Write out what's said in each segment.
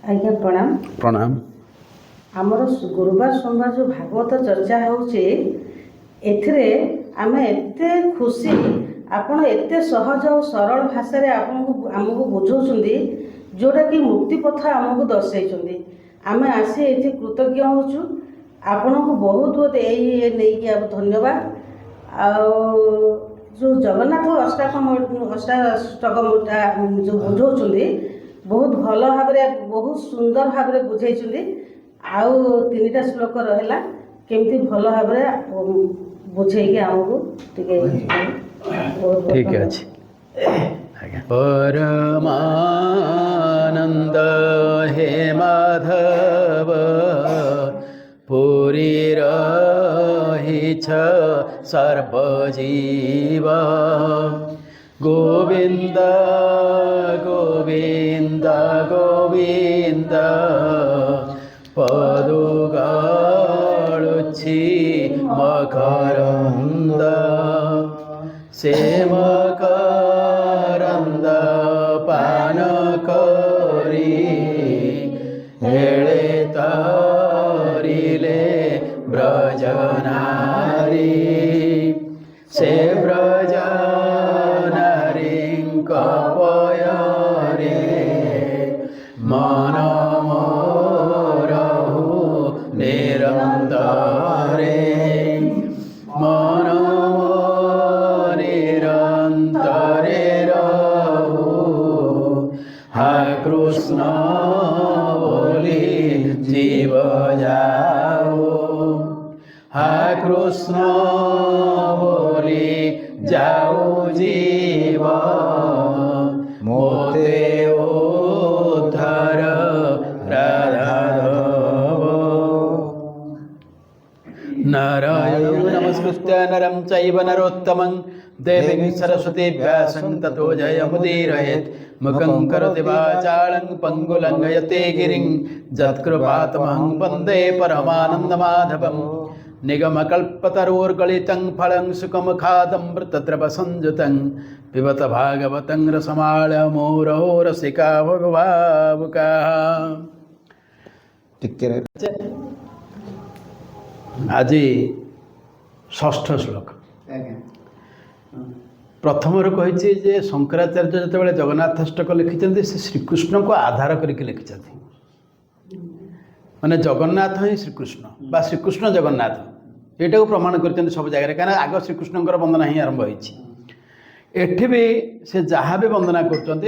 आज्ञा प्रणाम प्रणाम। आमर गुरुवार सोमवार जो भागवत चर्चा होउचे एथिरे आमे एते खुशी आपण एते सहज और सरल भाषा रे आपन हमको बुझौछुंदी जोटा कि मुक्ति पथ हमको दर्शाइछुंदी। आमे आसी एथि कृतज्ञ होछु आपण को बहुत बहुत ए नै कि अब धन्यवाद। आ जो जगन्नाथ अष्टाष्टकमटा जो बुझौछुंदी बहुत भल भाव बहुत सुंदर भाव बुझे आउ तीन टा श्लोक रहा केमती भल भाव बुझे आमको ठीक अच्छे। परमानंद हे माधव पुरी रही सर्वजीव गोविंद गोविंद गोविंद पदुगाळुछि मकरंद से मकरंद पान करी हेळे तारिले ब्रजनारी से ब्रजनारी कपयरे मन मोरहु निरंतरे मन निरंतरे रहु हा कृष्ण बोली जीव जाओ हा कृष्ण बोली जाओ जीव मोते उद्धार राधाधव नारायणं नमस्कृत्य नरं चैव नरोत्तमं देवीं सरस्वती व्यासं ततो जयमुदीरयेत् मुखं करोति वाचालं पङ्गुलं लयते गिरिं यत्कृपातमहं वन्दे परमानन्दमाधवं निगमकल्पतरोर्गलितं फलं सुखमुखादमृतद्रवसंयुतं पिबत भागवतं रसमालयमूरो रसिका भगवावुकाः। आज षष्ठ श्लोक प्रथम कही जे शंकराचार्य जो जगन्नाथाष्टक लिखिं से श्रीकृष्ण को आधार करके लिखिं माने जगन्नाथ ही श्रीकृष्ण बा श्रीकृष्ण जगन्नाथ यहाँ को प्रमाण कर सब जगह कहीं आग श्रीकृष्ण वंदना ही आरंभ होती भी से जहाँ भी वंदना कर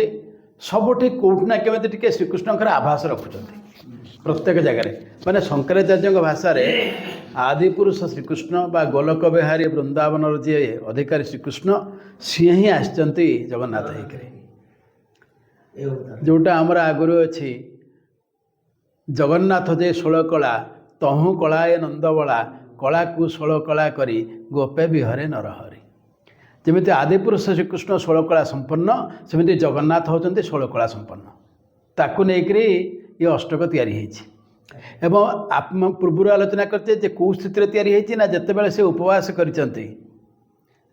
सबुठी कौटना केमी टे श्रीकृष्ण आभास रखुच्च प्रत्येक जगह माने शंकराचार्य भाषा आदिपुरुष श्रीकृष्ण बा गोलक बिहारी वृंदावन जी अधिकारी श्रीकृष्ण सी ही आसचंती जगन्नाथ होकर जोटा आमर आगुरी अच्छी जगन्नाथ जे षोल कला तहु कलाए नंदबला कला को षोल कला करी गोपे विहरे नरहरि जमी आदिपुरुष श्रीकृष्ण षोल कला संपन्न सेमती जगन्नाथ होती षोल कला संपन्न ताकू नहीं ये अष्टक तैयारी एवं आप पूर्व आलोचना करते कौ स्थित तैयारी ना जितेबाला से उपवास कर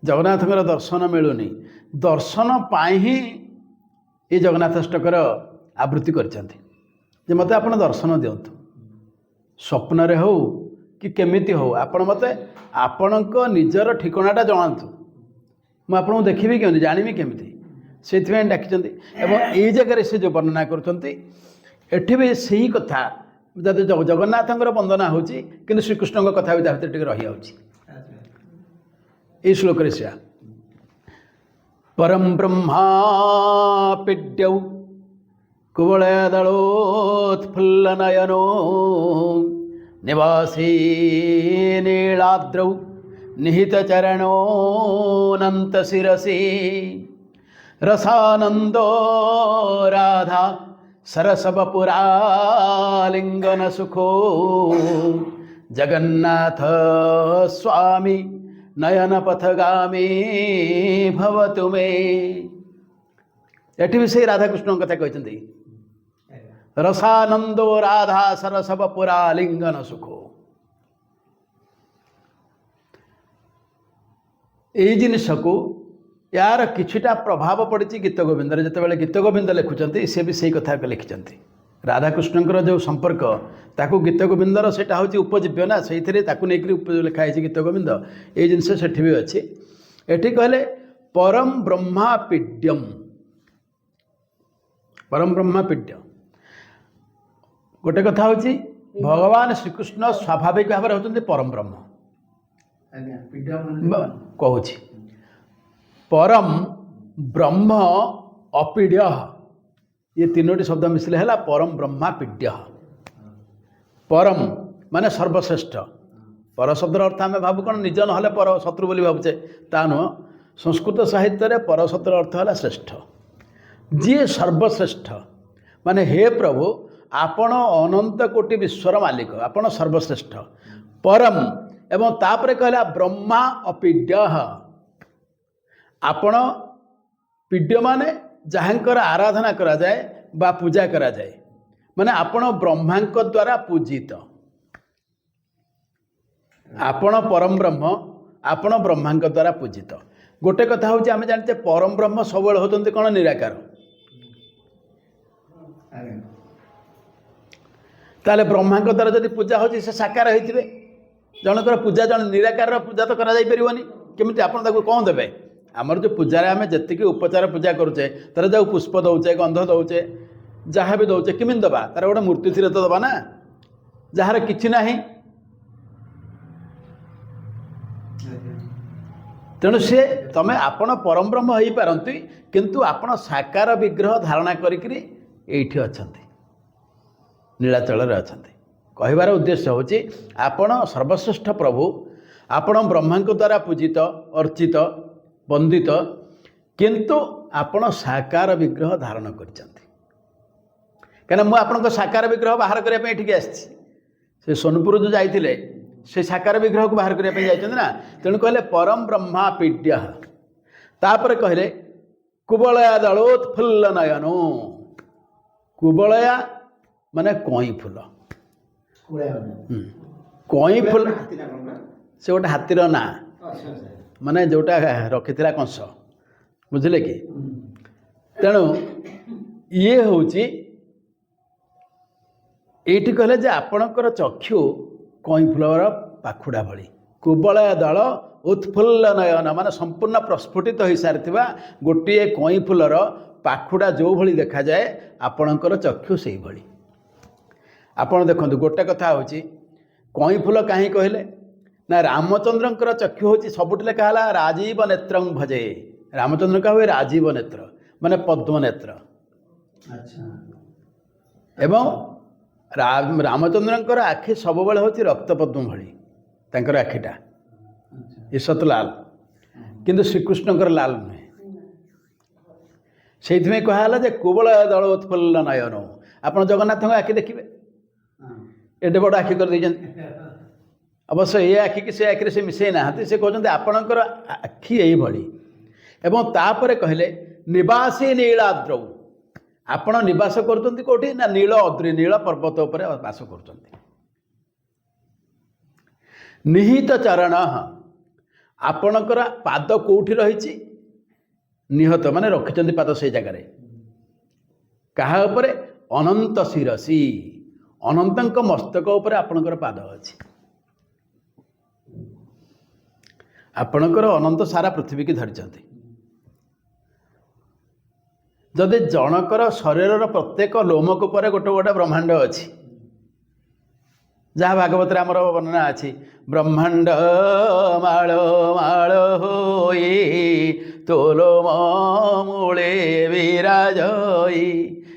जगन्नाथ दर्शन मिलूनी दर्शन पाई ही ये जगन्नाथाष्टकर आवृत्ति कर मत आप दर्शन दिंतु स्वप्न हो कि केमिति हो आपण मत आपण निजर ठिकानाटा जनातु मुझे देखी केमी जानवी केमी से डाकी ये जगह से जो वर्णना करी भी सही कथा जब जगन्नाथ वंदना हो श्रीकृष्ण कथा भी भितर रही ये श्लोक से परम ब्रह्मा पीड्यौ कुवलयदलोत्फुल्लनयनो निवासी नीलाद्रौ निहितचरणोऽनन्तशिरसि रसानन्दो राधा सरसवपुरालिंगन सुखो जगन्नाथ स्वामी नयन पथगामी भवतु मे। एठी भी से राधाकृष्ण कथा कहते रसानंदो राधा सरसवपुरालिंगन सुखो। ये जिनस को यार किछिटा प्रभाव पड़ी गीत गोविंद जितेबाला गीत गोविंद लिखुंट सी भी सही कथा लिखिं राधाकृष्ण जो संपर्क ताकू गीत गोविंदर सेटा हूँ उपजीव्य ना से लिखाई गीत गोविंद ये जिनस से भी अच्छी एठी कहले परम ब्रह्मापीड्यम परम ब्रह्मापीड्य गोटे कथा हूँ भगवान श्रीकृष्ण स्वाभाविक भाव में होती परम ब्रह्म कहूँ परम ब्रह्म अपीड्य ये तीनोटी शब्द मिसले है परम ब्रह्मापीड्य परम माने सर्वश्रेष्ठ पर शब्दर अर्थ आम भाव कौन निज ना पर शत्रु बोली भावुचे ता नुह संस्कृत साहित्य पर शब्दर अर्थ है श्रेष्ठ जी सर्वश्रेष्ठ माने हे प्रभु आपण अनंत कोटि विश्वर मालिक आपण सर्वश्रेष्ठ परम एवं तापरे कहला ब्रह्मा अपीड्य आपण पीड्य माने जहाँकर आराधना करा जाए बा पूजा करा जाए माने आपण ब्रह्मांक द्वारा पूजित आपण परम ब्रह्म आपण ब्रह्मांक द्वारा पूजित गोटे कथा हूँ आम जानते परम ब्रह्म सब होते कौन निराकार ताले ब्रह्मांक द्वारा जब पूजा हो साकार होते जनकर पूजा जन निराकार पूजा तो करा जाई परिबनी केमिति आपण ताको कौन देबे आमर जो पूजा आम जी उपचार पूजा करुचे तार जो पुष्प दौचे गंध दौचे जहाँ भी दौचे किमिन दबा तार गोटे मूर्ति थी तो दबा ना जार कि ना तेणु सी तमें आपण परम ब्रह्म हो पारती किंतु आपण साकार विग्रह धारणा करी अच्छा नीलाचल अच्छा कहबार उद्देश्य हूँ आपण सर्वश्रेष्ठ प्रभु आपण ब्रह्मांक द्वारा पूजित अर्चित वंदित किंतु आपण साकार विग्रह धारण करें मुझे आपण साकार विग्रह बाहर करने ठीक आसी सोनपुर जो जाइए से साकार विग्रह को बाहर करने जाइए ना तेणु कहले परम ब्रह्मापीड्य तापर कहले कुबलया दलोत्फुल्ल नयनो कुबलया माने कई फूल कई फूल से गोटे हाथीर ना माने जोटा रखी कंस बुझे कि तेणु ये हूँ ये कहले जे आपणकर चक्षु कई फूलर पाखुड़ा भली कुबलया दल उत्फुल्ल नयन माने संपूर्ण प्रस्फुटित हो सारी गोटे कई फूलर पाखुड़ा जो भली देखा जाए आपणकर चक्षु से भली आपण देखो गोटे कथा हूँ कई फूल कहीं कहले ना रामचंद्रंकर चक्षु हूँ सबुठ लेखा राजीव नेत्र भजे रामचंद्र का हुए राजीव नेत्र माने पद्म नेत्र एवं रामचंद्रंकर आखि सब बेले हूँ रक्त पद्म भली तांकर आखिटा ईषत लाल किंतु श्रीकृष्णकर लाल नुहे से कहला जे कुबल दल उत्फुल्ल नयन आप जगन्नाथ आखि देखिए एडे बड़ आखि कर अवश्य ये आखि कि से आखिरे से मिसई ना से कहते आपणकर आखि यही एवं तापर कहले निवासी नीलाद्रौ आपण निवास करते कौटी ना नील अद्रि नील पर्वत उपर वास कर निहित चरण आपणकर पाद कौटी रही निहत माने रखिंट पाद से जगार क्या अनंत शिरसी अनंत मस्तक उपर आपणकर पाद अच्छी आपणकर अनंत सारा पृथ्वी की धरी जदि जनकर शरीर प्रत्येक लोमकूपर गोटे गोटे ब्रह्मांड अच्छी जहाँ भागवत आमर वर्णना अच्छी ब्रह्मांड माल माल होई तोलोम मूले विराजई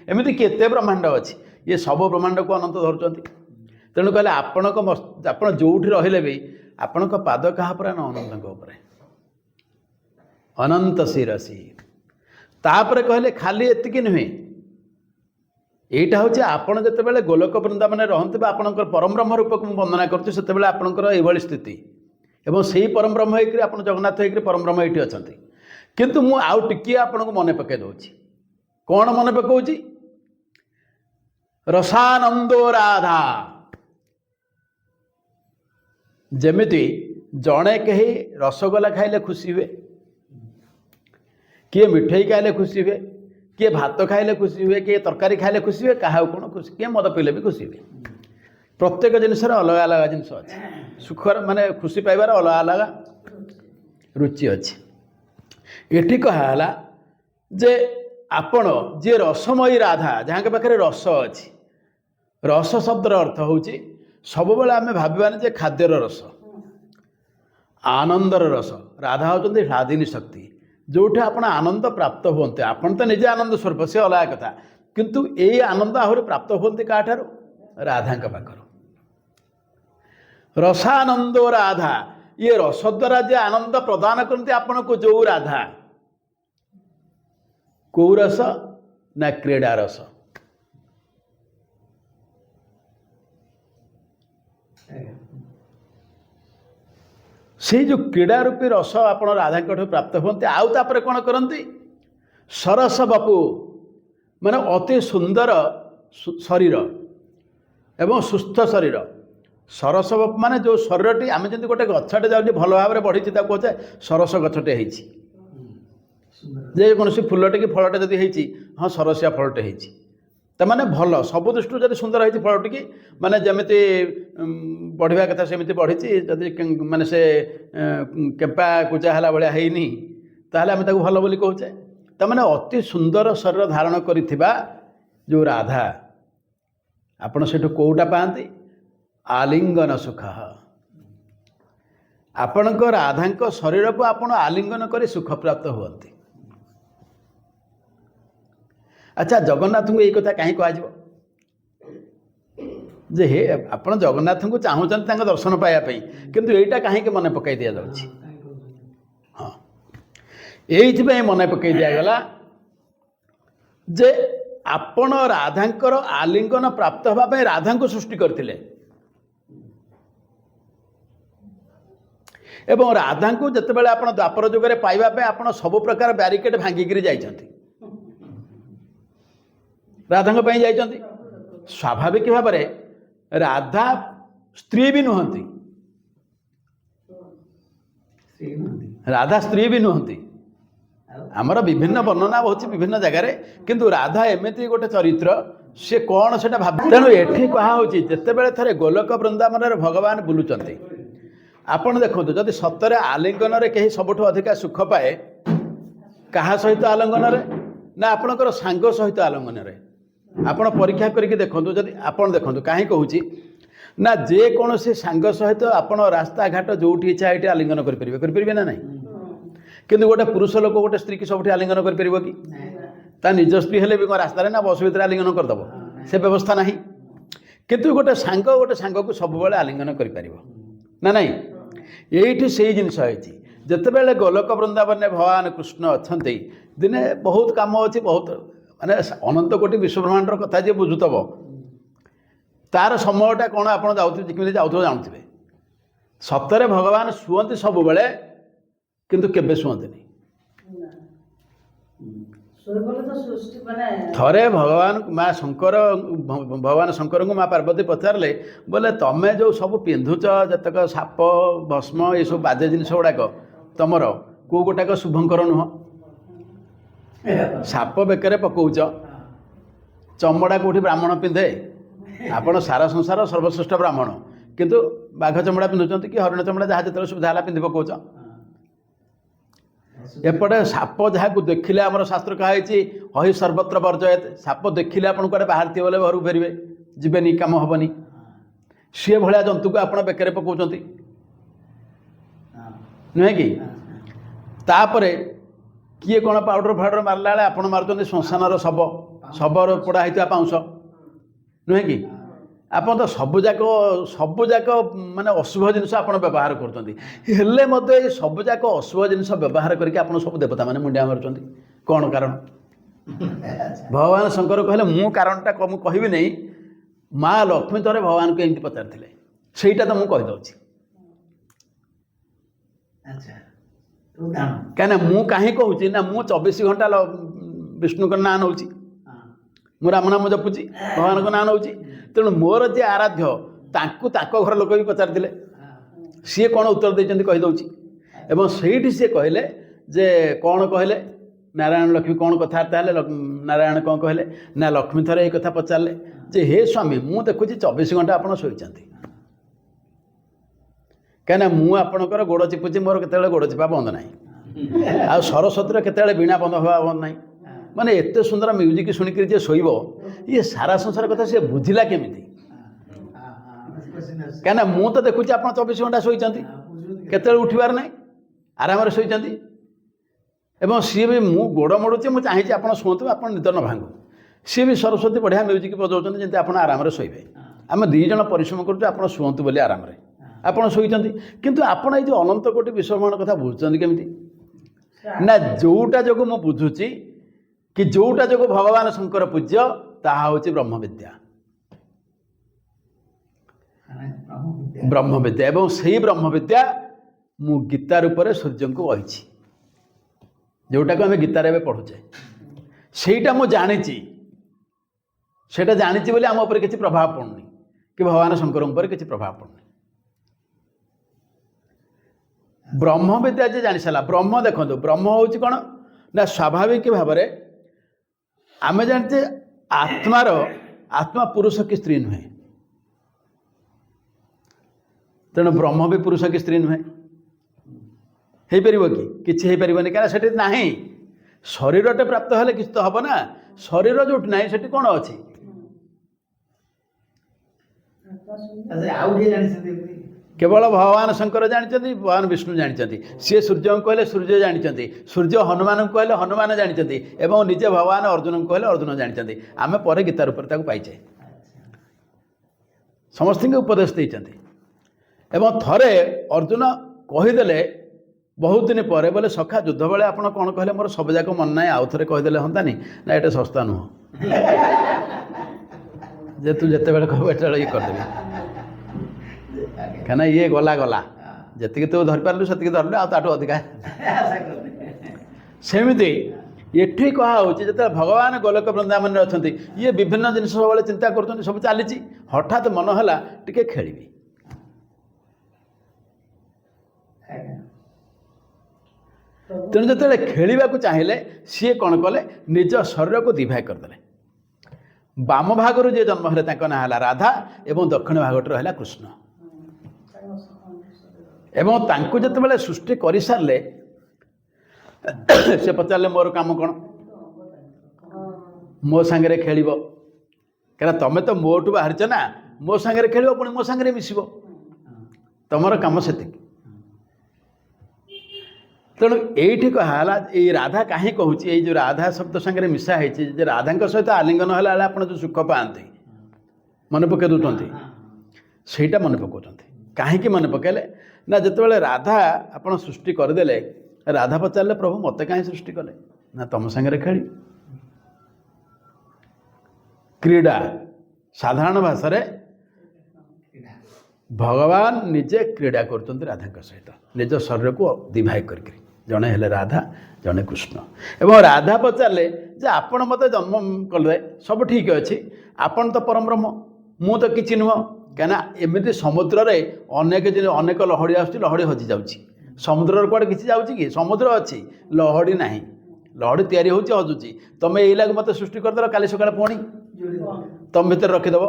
एमती केते ब्रह्मांड अच्छी ये सब ब्रह्मांड को अनंत धरुंच तेणु कहले आपण जो रहिले भी आपण पाद क्या अनंत अनंत शिरसी तापर कहले खाली एतिकी नुहे यहीटा हूँ आपड़ जिते गोलोक वृंदावन रहते आपंकर परम ब्रह्म रूप को वंदना करते आपंकर ये स्थिति एवं से परम ब्रह्म आप जगन्नाथ हो परम ब्रह्म ये अच्छा किंतु मु आउ टिके आपन को मन पकई दूची कौन मन पकाऊँ रसानंदो राधा जमिति जड़े कहीं रसगोला खाइले खुशी हुए किए मिठाई खाइले खुशी हुए, किए भात खाइले खुशी हुए, किए तरकारी खाइले खुशी हुए, क्या कौन खुशी, किए मद पीले भी खुशी हुए। प्रत्येक जिनस अलग अलग जिनस अच्छे सुखर माने खुशी पाइबार अलग अलग रुचि अच्छे। ये कहला जे आपण जी रसमयी राधा जहाँ के पाखे रस अच्छी, रस शब्दर अर्थ हूँ सब आम भावानी जे खाद्यर रस, आनंदर रस। राधा होती स्वाधीनी शक्ति, जोठे आपण आनंद प्राप्त होते। आपण तो निजे आनंद स्वरूप से अलग कथा, किंतु ये आनंद आहरी प्राप्त होती क्या ठार राधा पाखर। रसानंदो राधा, ये रस द्वारा जे आनंद प्रदान करते आपण को जो राधा, कौ रस ना क्रीड़ा रस। से जो क्रीड़ा रूपी रस आपण राधा प्राप्त होते। आउ तापर कौन करती सरस बपु माने अति सुंदर शरीर एवं सुस्थ शरीर। सरस बपु माने जो शरीरटी आम जमी गोटे गछटे जाऊँगी भल भाव में बढ़ी कहे सरस गछटे जे कौन फुलटे कि फलटे जदि हाँ सरसिया फलटे होने भल सब दृष्टि जब सुंदर होती फलटी की माने जमीती बढ़िया कथा सेमती बढ़ी जदि माने से केम्पा कुचा है भाया हैनी ताहले आम भल बोली कहे। तमाने अति सुंदर शरीर धारण करिथिबा जो राधा आपण से कौटा पाती आलिंगन सुख। आपण राधा शरीर को आपण आलिंगन कर सुख प्राप्त होती। अच्छा जगन्नाथ को यही कथा कहीं कह जे हे आपण जगन्नाथ को चाहूँ दर्शन पाइबापी किंतु यहीटा कहीं मन पकई दि जाऊँगी। हाँ ये मन पकई दिगला जे आपण राधांकर आलिंगन प्राप्त होगा राधा को सृष्टि करथिले एवं राधा को जितेबाला आप द्वापर जुगे पाइबापी आप सब प्रकार ब्यारिकेड भांगिकी जाइछंती राधा जाइछंती। स्वाभाविक भाव में राधा स्त्री भी नुहंती, राधा स्त्री भी नुहंती। आमर विभिन्न वर्णना होची विभिन्न जगार किंतु राधा एमती गोटे चरित्र सी कौन से भाव। तेणु ये कहुच्छी जितेबाला थे गोलोक वृंदावन में भगवान बुलुचंती आपण देखो जदि सतरे आलिंगन रे कहीं सबुठ अधिका सुख पाए कहा सहित आलिंगन रे ना आपणकर सांग सहित आलिंगन रे। आपण परीक्षा करके देखो जदि आपण देखो कहीं कहूँ ना जे कौन से सांग सहित आपण रास्ता घाट जो इच्छा ये आलिंगन करें ना नहीं किंतु गोटे पुरुष लोक गोटे स्त्री की सब आलिंगन कर कि ता निज स्त्री हेले भी रास्तार ना बस भितर आलिंगन करदेव से व्यवस्था नहीं किंतु गोटे सांग को सब बेले आलिंगन कर ना नहीं। ये से जिनस जितेबाला गोलोक वृंदावन में भगवान कृष्ण अच्छा दिने बहुत कम अच्छी बहुत माने अनंत कोटि विश्वब्रह्मांडर कथा जी बुझुतब तार समयटा कौन आप जाऊँ जानते सतरे भगवान शुअती सब बेले किंतु केबे शुअंती थरे भगवान माँ शंकर भगवान शंकर को माँ पार्वती पचारे बोले तमें जो सब पिंधुच जतक साप भस्म ये सब बाजे जिन गुड़ाक तुमर कौ गोटाक शुभंकर नुह साप बेकर पकौच चमड़ा कौटी ब्राह्मण पिंधे आपण सारा संसार सर्वश्रेष्ठ ब्राह्मण किंतु बाघ चमड़ा पिंधुंट कि हरिण चमड़ा जहाँ जो सुविधा है पिंधि पकौच एपटे साप जहाँ को देखिले आमर शास्त्र कही हई सर्वत्र वर्जयत साप देखिले आपन कड़े बाहर थी बोले घर फेरवे जीवेनि काम हेनी सी भाया जंतु को आप बेकर पकाउं नुहे कि तापर किए कौन पाउडर फाउडर मारला आप मार्च श्मशान शबर पोड़ा होता पाउंस नुहे कि आप तो सबुजाक माने अशुभ जिनस आप व्यवहार कर सबुजाक अशुभ जिनस व्यवहार करके आप सब देवता मैंने मुंडिया मारुंच कौन कारण भगवान शंकर कहले मु कारणटा कहबी नहीं माँ लक्ष्मी थे भगवान को एमती पचार सेटा तो मुझे कहीदे कहीं मु कहीं कहूँ ना मु 24 घंटा विष्णु का ना नौ मु राम नाम जपुची भगवान को ना नौ तेणु मोर जे आराध्य ताको घर लोक भी पचारि सी कौन उत्तर देते कहीदे एवं से कहले जे कौन कहले नारायण लक्ष्मी कौन कथबार्ता हेले नारायण कौन कहले ना लक्ष्मी थरे ये कथा पचारे जे हे स्वामी मु देखुची 24 घंटा आप शोचती कहीं मु आपणकर गोड़ चिपुची मोर केतବେଳେ गोड़ चिपा बंद ना आ सरस्वती केतବେଳେ वीणा बंद हवा बंद ना माने एत सुंदर म्यूजिक शुणिक जे शोब ये सारा संसार कथा सी बुझिला केमिति कहीं मु तो देखुची आप 24 घंटा शोचती केतବେଳେ उठिबार ना आराम शोचती एवं सी भी मु गोड़ मोड़ुचे मुझे चाहिए आप शुणु आप निद न भांगु सी भी सरस्वती बढ़िया म्यूजिक बजाऊँ जमी आप आराम शोबे आम दीज परिश्रम करुँ आप शुणु बोली आराम आप शोचती किंतु आपण ये जो अनंत कोटि विश्वब्रह्मांड कथा बुझुंट केमी ना जोटा जो मु बुझुची कि जोटा जो भगवान शंकर पूज्य ताहा हूँ ब्रह्म विद्या ब्रह्म विद्या एवं से ब्रह्म विद्या मु गीता रूप में सूर्य को कही जोटा को आम गीतार ए पढ़ुचे सेटा मु जानी बोली आम उपर किसी प्रभाव पड़नी कि भगवान शंकर उपर किसी प्रभाव पड़नी ब्रह्म विद्या जे जानी सारा ब्रह्म देखो ब्रह्म हूँ कौन ना स्वाभाविक भाव में आम जानते आत्मा पुरुष की स्त्री नुहे तेणु ब्रह्म भी पुरुष की स्त्री नुहे हो पार कि हो पारनि क्या ना शरीरटे प्राप्त हेले किसी तो हम ना शरीर जो ना से कौन अच्छी केवल भगवान शंकर जानते भगवान विष्णु जानते सी सूर्य को कहले सूर्य जानते सूर्य हनुमान को कहले हनुमान जानते एवं निजे भगवान अर्जुन को कहले अर्जुन जानते आम पर गीता रूप पाइचे समस्त उपदेश देते एवं थरे अर्जुन कहीदे बहुत दिन पर बोले सखा युद्ध बेले आप कौन कहले मोर सब जाक मन ना आउ थे कहीदे हाँ ना ये सस्ता नुह जे तू जिते बड़े कह ये करदेवी कहीं ये गला गला जी तू धरी पारू से धरलु आठू अधिका सेमती एठी कहा जो भगवान गोलोक वृंदावन अच्छा ये विभिन्न जिन सब चिंता कर सब चली हठात मन है टे खेली तेणु जो खेलवा को चाहिए सी कौन कले निज शरीर को दिभाग करदे बाम भागर जे जन्म है ना है राधा एवं दक्षिण भागट रहा कृष्ण एवं तांको जिते सृष्टि कर सारे से पचारे मोर काम कौन मो सांगे खेल क्या तुम तो मोटू बाहर ना मो सांगे खेल पुणी मो सांगे मिसब तुमर कम से तेणु ये कहला ये राधा कहीं कहूँ ये जो राधा शब्द सांगे मिसा है राधा सहित आलिंगन है आप जो सुख पाते मन पकई दूसरी सहीटा मन पकाउं कहीं मन पकेले ना जिते राधा आप सृष्टि करदे राधा पचारे प्रभु मत कहीं सृष्टि कले ना तुम सांगे खेली क्रीड़ा साधारण भाषा रे भगवान निजे क्रीड़ा कर राधा सहित निज शरीर को दिभाग कर जड़े हेले राधा जड़े कृष्ण एवं राधा पचारे जे आपण मत जन्म कले सब ठीक अच्छे आपन तो परम ब्रह्म मु तो किसी नुह क्या एमती समुद्र रे अनेक अनेक लहड़ी लहड़ी हजि जाऊँगी समुद्र कड़े किसी जाऊँगी कि समुद्र अच्छी लहड़ी ना लहड़ी तैयारी होची हजुची तुम ये लगे मत सृष्टि करदेल काली सकाଳେ पुणी तुम भितर रखीदेव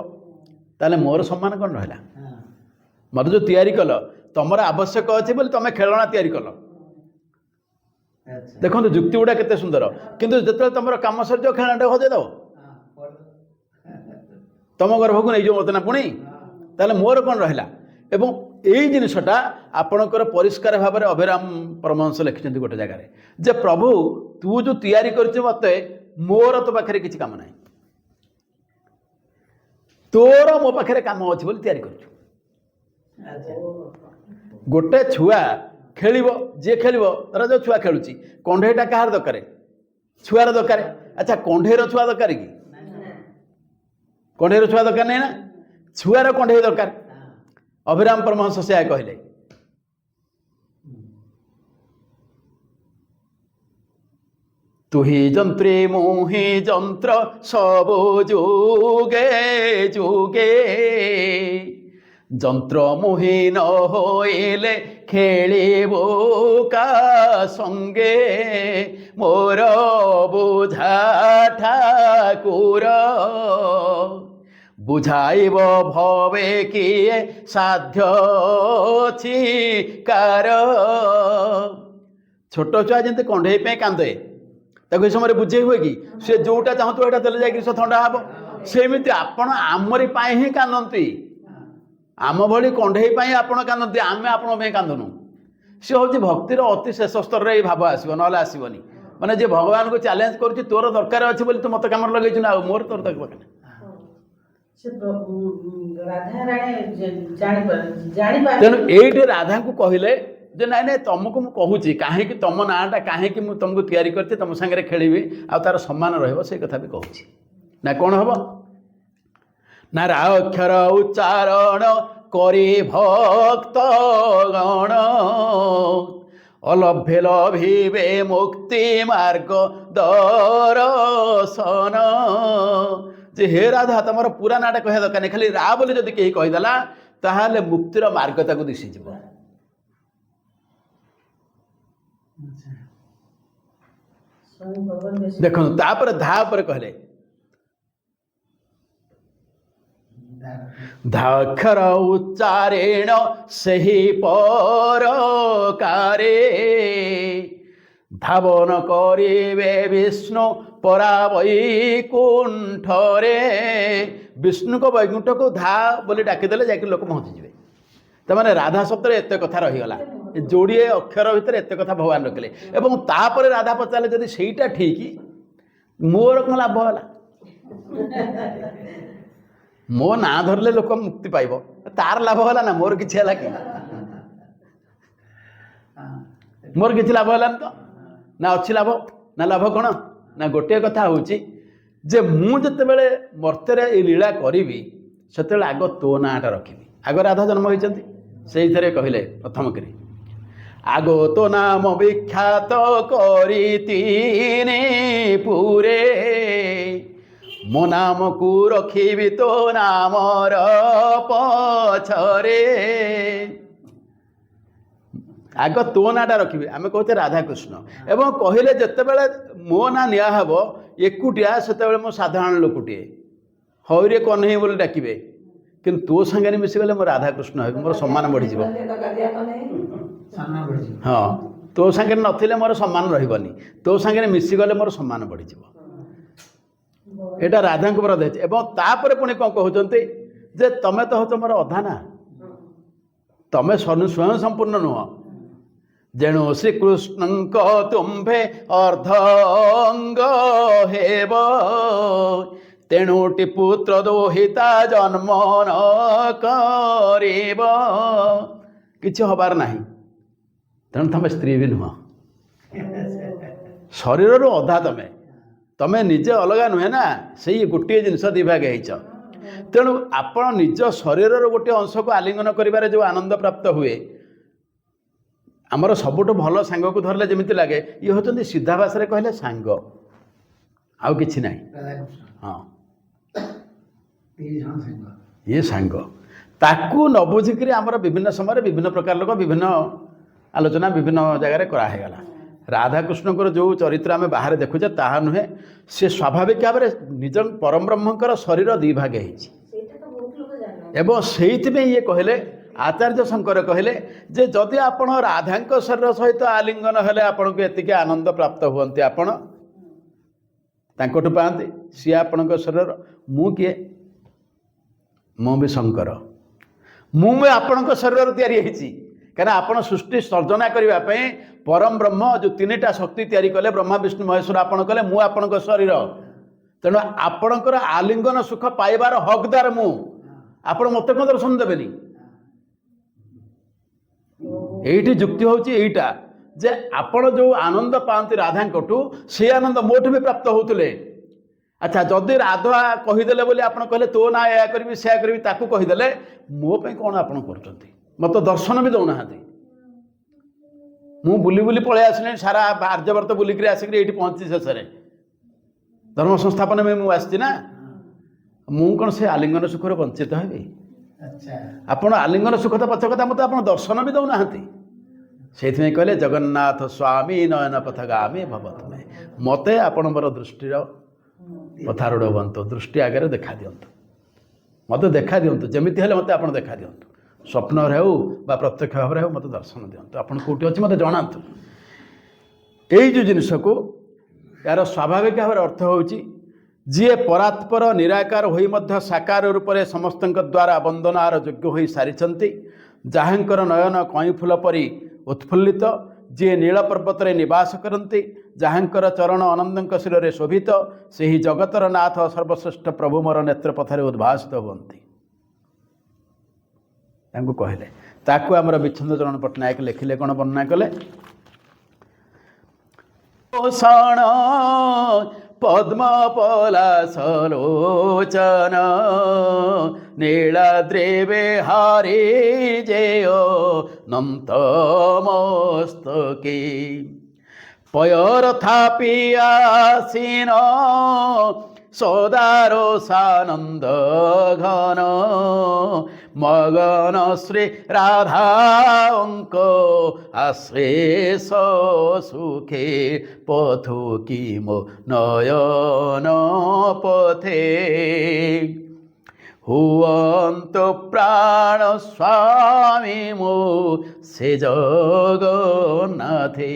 ताले मोर सम्मान कौन रहा मत जो तैयारी कल तुमर आवश्यक अच्छे बोली तुम खेलना तैयारी कल देखो जुक्ति गुड़ा केते सुंदर किंतु जिते तुम कम सर खेलना हजेदेव तुम गर्भ को नहीं मत ना पुणी ताले मोर कौन रहा एवं यही जिनसटा आपणकर परिष्कार भाव में अभिराम परमहंस लिखिं गोटे जगार जे प्रभु तू जो तैयारी कर मत मोर तो पाखे किसी काम ना तोर मो पाखे काम अच्छी बोली तैयारी कर गोटे छुआ खेल जी खेल तर जो छुआ खेलुची कंढईटा कहार दरकार छुआर दरकार अच्छा कंढईर छुआ दरकार कि कंढईर छुआ दरकार नहीं ना छुआर कंढई दरकार अभिराम परमहंस से कहले तुही जंत्रे मोहि जंत्र सब जुगे जुगे ଯନ୍ତ୍ର ମୋହିନ ହୋଇଲେ ଖେଳିବୁ କା ସଙ୍ଗେ ମୋର ବୁଝା ଠାକୁର ବୁଝାଇବ ଭବେ କିଏ ସାଧ୍ୟ ଅଛି କାର। ଛୋଟ ଛୁଆ ଯେମିତି କଣ୍ଢେଇ ପାଇଁ କାନ୍ଦେ ତାକୁ ଏ ସମୟରେ ବୁଝେଇ ହୁଏ କି? ସେ ଯୋଉଟା ଚାହୁଁଥିବ ଏଇଟା ଦେଲେ ଯାଇକି ସେ ଥଣ୍ଡା ହବ। ସେମିତି ଆପଣ ଆମରି ପାଇଁ ହିଁ କାନ୍ଦନ୍ତି। ଆମ ଭଳି କଣ୍ଢେଇ ପାଇଁ ଆପଣ କାନ୍ଦନ୍ତି, ଆମେ ଆପଣଙ୍କ ପାଇଁ କାନ୍ଦୁନୁ। ସେ ହେଉଛି ଭକ୍ତିର ଅତି ଶେଷ ସ୍ତରରେ ଏଇ ଭାବ ଆସିବ, ନହେଲେ ଆସିବନି। ମାନେ ଯେ ଭଗବାନଙ୍କୁ ଚ୍ୟାଲେଞ୍ଜ କରୁଛି ତୋର ଦରକାର ଅଛି ବୋଲି ତୁ ମୋତେ କାମରେ ଲଗେଇଛୁ ନା, ଆଉ ମୋର ତୋର ଦରକାର ନାହିଁ। ତେଣୁ ଏଇଠି ରାଧାଙ୍କୁ କହିଲେ ଯେ ନାଇଁ ନାଇଁ ତମକୁ ମୁଁ କହୁଛି କାହିଁକି ତମ ନାଁଟା କାହିଁକି ମୁଁ ତମକୁ ତିଆରି କରିଛି, ତମ ସାଙ୍ଗରେ ଖେଳିବି ଆଉ ତାର ସମ୍ମାନ ରହିବ, ସେଇ କଥା ବି କହୁଛି। ନା କ'ଣ ହବ ନା ରା ଅକ୍ଷର ଉଚ୍ଚାରଣ କରି ଭକ୍ତ ଗଣ ଅଲଭ୍ୟ ଲଭିବେ ମୁକ୍ତି ମାର୍ଗ ଦର୍ଶନ। ଯେ ହେ ରାଧା ତମର ପୁରା ନାଁଟା କହିବା ଦରକାର ନାହିଁ, ଖାଲି ରା ବୋଲି ଯଦି କେହି କହିଦେଲା ତାହେଲେ ମୁକ୍ତିର ମାର୍ଗ ତାକୁ ଦିଶିଯିବ। ଦେଖନ୍ତୁ ତାପରେ ଧା ଉପରେ କହିଲେ ଧାକ୍ଷର ଉଚ୍ଚାରେଣ ସେହି ପରକାରେ ଧାବନ କରିବେ ବିଷ୍ଣୁ ପରା ବୈକୁଣ୍ଠରେ। ବିଷ୍ଣୁଙ୍କ ବୈକୁଣ୍ଠକୁ ଧା ବୋଲି ଡାକିଦେଲେ ଯାଇକି ଲୋକ ପହଞ୍ଚିଯିବେ। ତାମାନେ ରାଧା ଶବ୍ଦରେ ଏତେ କଥା ରହିଗଲା, ଯୋଡ଼ିଏ ଅକ୍ଷର ଭିତରେ ଏତେ କଥା ଭଗବାନ ରଖିଲେ। ଏବଂ ତାପରେ ରାଧା ପଚାରିଲେ ଯଦି ସେଇଟା ଠିକ୍ ମୋର କ'ଣ ଲାଭ ହେଲା? ମୋ ନାଁ ଧରିଲେ ଲୋକ ମୁକ୍ତି ପାଇବ, ତାର ଲାଭ ହେଲା ନା ମୋର କିଛି ହେଲା କି? ମୋର କିଛି ଲାଭ ହେଲାନି ତ, ନା ଅଛି ଲାଭ? ନା ଲାଭ କ'ଣ? ନା ଗୋଟିଏ କଥା ହେଉଛି ଯେ ମୁଁ ଯେତେବେଳେ ମର୍ତ୍ତ୍ୟରେ ଏଇ ଲୀଳା କରିବି ସେତେବେଳେ ଆଗ ତୋ ନାଁଟା ରଖିବି। ଆଗ ରାଧା ଜନ୍ମ ହୋଇଛନ୍ତି, ସେଇଥିରେ କହିଲେ ପ୍ରଥମ କରି ଆଗ ତୋ ନାମ ବିଖ୍ୟାତ କରି ତିନି ପୁରେ ମୋ ନାମକୁ ରଖିବି ତୋ ନାମର ପଛରେ। ଆଗ ତୋ ନାଁଟା ରଖିବି, ଆମେ କହୁଛେ ରାଧାକୃଷ୍ଣ। ଏବଂ କହିଲେ ଯେତେବେଳେ ମୋ ନାଁ ନିଆହେବ ଏକୁଟିଆ ସେତେବେଳେ ମୁଁ ସାଧାରଣ ଲୋକଟିଏ, ହଇରେ କହ୍ନେଇ ବୋଲି ଡାକିବେ, କିନ୍ତୁ ତୋ ସାଙ୍ଗରେ ମିଶିଗଲେ ମୁଁ ରାଧାକୃଷ୍ଣ ହେବି, ମୋର ସମ୍ମାନ ବଢ଼ିଯିବ। ହଁ, ତୋ ସାଙ୍ଗରେ ନଥିଲେ ମୋର ସମ୍ମାନ ରହିବନି, ତୋ ସାଙ୍ଗରେ ମିଶିଗଲେ ମୋର ସମ୍ମାନ ବଢ଼ିଯିବ। ଏଇଟା ରାଧାଙ୍କୁ ବରାଦ ହେଇଛି। ଏବଂ ତାପରେ ପୁଣି କ'ଣ କହୁଛନ୍ତି ଯେ ତମେ ତ ହେଉଛ ମୋର ଅଧା ନା, ତମେ ସ୍ୱୟଂ ସମ୍ପୂର୍ଣ୍ଣ ନୁହଁ। ଯେଣୁ ଶ୍ରୀକୃଷ୍ଣଙ୍କ ତୁମ୍ଭେ ଅର୍ଦ୍ଧଙ୍ଗ ହେବ ତେଣୁଟି ପୁତ୍ର ଦୋହିତା ଜନ୍ମ ନ କରିବ। କିଛି ହବାର ନାହିଁ, ତେଣୁ ତମେ ସ୍ତ୍ରୀ ବି ନୁହଁ, ଶରୀରରୁ ଅଧା ତମେ, ତମେ ନିଜେ ଅଲଗା ନୁହେଁ ନା, ସେଇ ଗୋଟିଏ ଜିନିଷ ଦି ଭାଗ ହେଇଛ। ତେଣୁ ଆପଣ ନିଜ ଶରୀରର ଗୋଟିଏ ଅଂଶକୁ ଆଲିଙ୍ଗନ କରିବାରେ ଯେଉଁ ଆନନ୍ଦ ପ୍ରାପ୍ତ ହୁଏ, ଆମର ସବୁଠୁ ଭଲ ସାଙ୍ଗକୁ ଧରିଲେ ଯେମିତି ଲାଗେ, ଇଏ ହେଉଛନ୍ତି ସିଧା ଭାଷାରେ କହିଲେ ସାଙ୍ଗ, ଆଉ କିଛି ନାହିଁ। ହଁ, ଇଏ ସାଙ୍ଗ। ତାକୁ ନ ବୁଝିକିରି ଆମର ବିଭିନ୍ନ ସମୟରେ ବିଭିନ୍ନ ପ୍ରକାର ଲୋକ ବିଭିନ୍ନ ଆଲୋଚନା ବିଭିନ୍ନ ଜାଗାରେ କରାହେଇଗଲା। ରାଧାକୃଷ୍ଣଙ୍କର ଯେଉଁ ଚରିତ୍ର ଆମେ ବାହାରେ ଦେଖୁଛେ ତାହା ନୁହେଁ, ସେ ସ୍ୱାଭାବିକ ଭାବରେ ନିଜ ପରମବ୍ରହ୍ମଙ୍କର ଶରୀର ଦୁଇ ଭାଗ ହେଇଛି। ଏବଂ ସେଇଥିପାଇଁ ଇଏ କହିଲେ, ଆଚାର୍ଯ୍ୟ ଶଙ୍କର କହିଲେ ଯେ ଯଦି ଆପଣ ରାଧାଙ୍କ ଶରୀର ସହିତ ଆଲିଙ୍ଗନ ହେଲେ ଆପଣଙ୍କୁ ଏତିକି ଆନନ୍ଦ ପ୍ରାପ୍ତ ହୁଅନ୍ତି, ଆପଣ ତାଙ୍କଠୁ ପାଆନ୍ତି, ସିଏ ଆପଣଙ୍କ ଶରୀର। ମୁଁ କିଏ? ମୁଁ ବି ଶଙ୍କର, ମୁଁ ବି ଆପଣଙ୍କ ଶରୀରରୁ ତିଆରି ହେଇଛି। କାହିଁକିନା ଆପଣ ସୃଷ୍ଟି ସର୍ଜନା କରିବା ପାଇଁ ପରମ ବ୍ରହ୍ମ ଯେଉଁ ତିନିଟା ଶକ୍ତି ତିଆରି କଲେ, ବ୍ରହ୍ମା ବିଷ୍ଣୁ ମହେଶ୍ୱର ଆପଣ କଲେ, ମୁଁ ଆପଣଙ୍କ ଶରୀର। ତେଣୁ ଆପଣଙ୍କର ଆଲିଙ୍ଗନ ସୁଖ ପାଇବାର ହକଦାର ମୁଁ, ଆପଣ ମୋତେ କ'ଣ ଦର୍ଶନ ଦେବେନି? ଏଇଠି ଯୁକ୍ତି ହେଉଛି ଏଇଟା ଯେ ଆପଣ ଯେଉଁ ଆନନ୍ଦ ପାଆନ୍ତି ରାଧାଙ୍କଠୁ, ସେ ଆନନ୍ଦ ମୋଠୁ ବି ପ୍ରାପ୍ତ ହେଉଥିଲେ। ଆଚ୍ଛା, ଯଦି ରାଧା କହିଦେଲେ ବୋଲି ଆପଣ କହିଲେ ତୋ ନାଁ ଏହା କରିବି ସେୟା କରିବି, ତାକୁ କହିଦେଲେ, ମୋ ପାଇଁ କ'ଣ ଆପଣ କରୁଛନ୍ତି? ମୋତେ ଦର୍ଶନ ବି ଦେଉନାହାନ୍ତି। ମୁଁ ବୁଲି ବୁଲି ପଳେଇ ଆସିଲିଣି, ସାରା ଆର୍ଯ୍ୟବର୍ତ୍ତ ବୁଲିକିରି ଆସିକିରି ଏଇଠି ପହଞ୍ଚିଛି ଶେଷରେ। ଧର୍ମ ସଂସ୍ଥାପନ ପାଇଁ ମୁଁ ଆସିଛି ନା, ମୁଁ କ'ଣ ସେ ଆଲିଙ୍ଗନ ସୁଖରୁ ବଞ୍ଚିତ ହେବି? ଆପଣ ଆଲିଙ୍ଗନ ସୁଖ ତ ପଛ କଥା, ମୋତେ ଆପଣ ଦର୍ଶନ ବି ଦେଉନାହାନ୍ତି। ସେଇଥିପାଇଁ କହିଲେ ଜଗନ୍ନାଥ ସ୍ୱାମୀ ନୟନ ପଥଗାମୀ ଭବ ତୁମେ, ମୋତେ ଆପଣ ମୋର ଦୃଷ୍ଟିର ପଥାରୂଢ଼ ହୁଅନ୍ତୁ, ଦୃଷ୍ଟି ଆଗରେ ଦେଖା ଦିଅନ୍ତୁ, ମୋତେ ଦେଖା ଦିଅନ୍ତୁ, ଯେମିତି ହେଲେ ମୋତେ ଆପଣ ଦେଖା ଦିଅନ୍ତୁ, ସ୍ୱପ୍ନରେ ହେଉ ବା ପ୍ରତ୍ୟକ୍ଷ ଭାବରେ ହେଉ ମୋତେ ଦର୍ଶନ ଦିଅନ୍ତୁ, ଆପଣ କେଉଁଠି ଅଛି ମୋତେ ଜଣାନ୍ତୁ। ଏଇ ଯେଉଁ ଜିନିଷକୁ ଏହାର ସ୍ୱାଭାବିକ ଭାବରେ ଅର୍ଥ ହେଉଛି ଯିଏ ପରାତ୍ପର ନିରାକାର ହୋଇ ମଧ୍ୟ ସାକାର ରୂପରେ ସମସ୍ତଙ୍କ ଦ୍ୱାରା ବନ୍ଦନାର ଯୋଗ୍ୟ ହୋଇ ସାରିଛନ୍ତି, ଯାହାଙ୍କର ନୟନ କଇଁ ଫୁଲ ପରି ଉତ୍ଫୁଲ୍ଲିତ, ଯିଏ ନୀଳ ପର୍ବତରେ ନିବାସ କରନ୍ତି, ଯାହାଙ୍କର ଚରଣ ଅନନ୍ଦଙ୍କ ଶିରରେ ଶୋଭିତ, ସେହି ଜଗତର ନାଥ ସର୍ବଶ୍ରେଷ୍ଠ ପ୍ରଭୁ ମୋର ନେତ୍ର ପଥରେ ଉଦ୍ଭାସିତ ହୁଅନ୍ତି। ତାଙ୍କୁ କହିଲେ, ତାକୁ ଆମର ବିଚ୍ଛନ୍ଦ ଚରଣ ପଟ୍ଟନାୟକ ଲେଖିଲେ କ'ଣ ବର୍ଣ୍ଣନା କଲେ? ଷଣ ପଦ୍ମ ପଲାଶଲୋଚନ ନୀଳାଦ୍ରି ବିହାରୀ ଜେୟ ନନ୍ତ ମସ୍ତକେ ପୟର ଥାପି আসীন সদারো সানন্দ ঘন মগন শ্রী রাধা অঙ্ক আশ্রেষ সুখে পথু কি মো নয়ন পথে হুয়ন্ত প্রাণ স্বামী মো সে জগন্নাথে।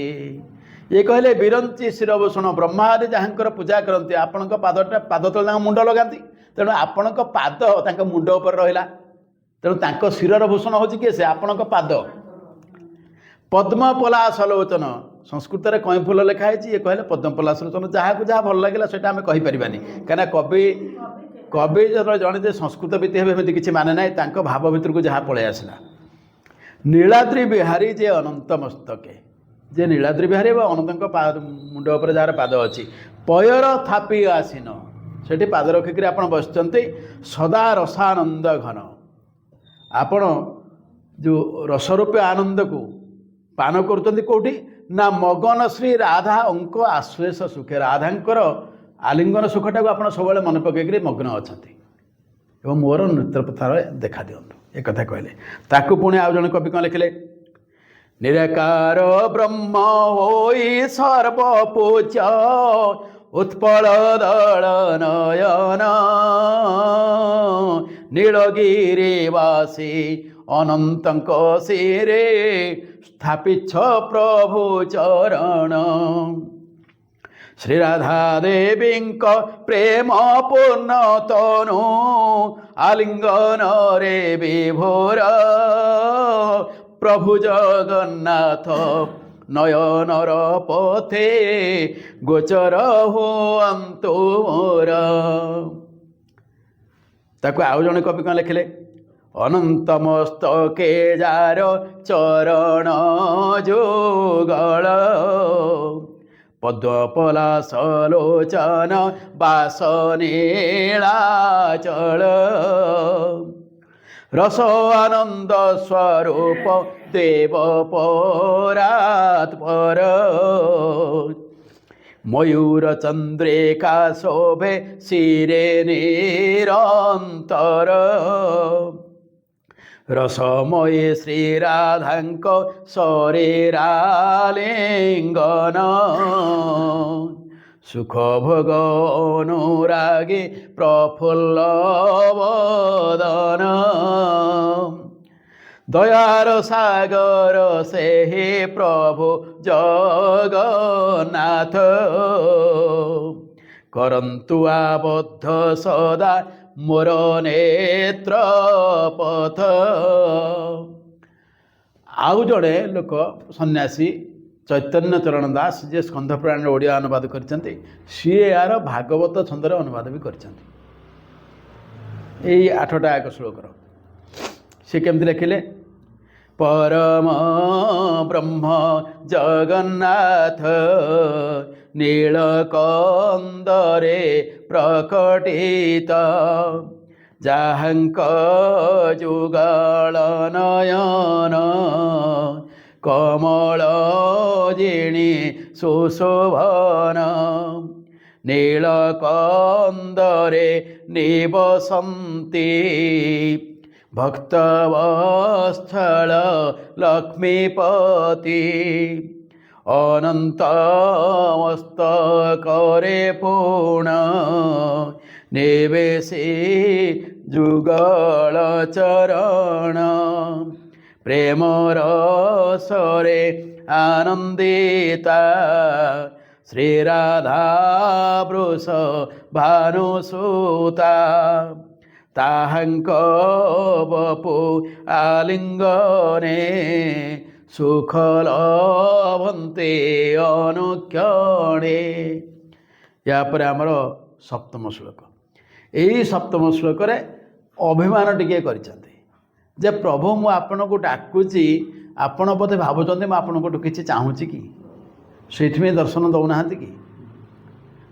ये कहले बिरंची शिरभूषण ब्रह्मादि जहाँकर पूजा करती आपण पादटा पाद तले तांको मुंड लगाती, तेणु आपण पाद तांको मुंड उपर रहिला, तेणु तांको शिरर भूषण होची कि से आपण पाद। पद्म पलाशलोचन संस्कृत में कई फूल लिखाई, ये कहले पद्म पलाशलोचन, जहाँ को जहाँ भल लगे से आम कहीपरानी, कहीं कवि कवि जड़े जे संस्कृत बीती हे एमती किसी माने ना, भाव भितर को जहाँ पलि आसला। नीलाद्रि बिहारी जे अनंत मस्तके, जे नीलाद्रि बिहारी अनंत मुंड उपर जार पाद अच्छी, पयर थापी आसीन से पाद रखिक आप बसते, सदा रसानंद घन, आपण जो रसरूपे आनंद को पान करुँच कौटी ना मगन श्री राधा अंक आश्वेष सुखे, राधांकर आलिंगन सुखटा को आप सब मन पकईकि मग्न अच्छा मोर नृत्य पथार देखा दिंतु, एक कथा कहले। ताकू पुणी आउ जन कवि कौन लिखिले, निराकार ब्रह्म होई सर्वपूज्य उत्पल दल नयन नीलगिरिवासी अनंतंक शिरे स्थापिछ प्रभु चरण श्री राधा देवींक प्रेम पूर्ण तनु आलिंगन रे विभोर प्रभु जगन्नाथ नयनर पथे गोचर हुअन्तु मोर। ताको आउ जने कवि कौन लिखिले, अनंत मस्तके जार चरण जुगल पद्म पलाशलोचन बासनीलाचल रस आनंद स्वरूप देव परात्पर मयूर चंद्रिका शोभे शिरे निरंतर रसमयी श्री राधांक शरीरालिंगन सुख भोग अनुरागी प्रफुल्ल वदन दयार सागर से हे प्रभु जगन्नाथ करन्तु आबद्ध सदा मोर नेत्र पथ। आउ जड़े लोक सन्यासी चैतन्य चरण दास जे स्कंध पुराण ओडिया अनुवाद करछन्ते, सी यार भागवत छंदर अनुवाद भी करछन्ते। एई 8टा एक श्लोकर सी केमति लिखिले, परम ब्रह्म जगन्नाथ नीलकंदरे प्रकटित जाहंक जुगल नयन कमल जिणी सुशोभन नीलकंदरे निवसन्ति भक्तवत्सल लक्ष्मीपति अनन्तमस्तकरे पूर्ण निवेशे जुगल चरण प्रेम रसरे आनंदिता श्रीराधा वृष भानुसुता ताहंक बपु आलिंगने सुख लभन्ते अनुक्षणे। या पर आमर सप्तम श्लोक। यही सप्तम श्लोक रे अभिमान टिके करिसेंते जे प्रभु मु आपन को डाकुची आपण बोधे भावुचंदे मु आपन को किछि चाहूची कि सेठमे दर्शन दौना कि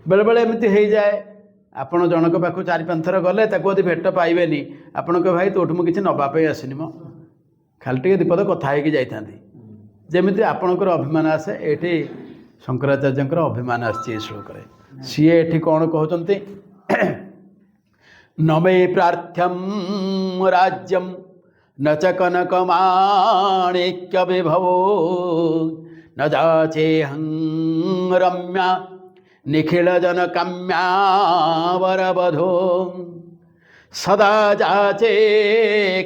बेले बेले एमती हो जाए आपण जनक पाखु 4-5 थर गले ताको यदि भेट पाइबेनी आपण कहे भाई तोठु मु किछि नबापे आसिनी मो खाली टिके दीपद कथा होगी जाइथांती जेमिति आपणकर अभिमान आसे एठी शंकराचार्यंकर अभिमान आसी श्लोक रे सी एठी कौन कहते न मे प्रार्थ्यम राज्यम न च कनकमाणिक्य विभवो न जाचेहं रम्या निखिल जन काम्या वरवधो सदा जाचे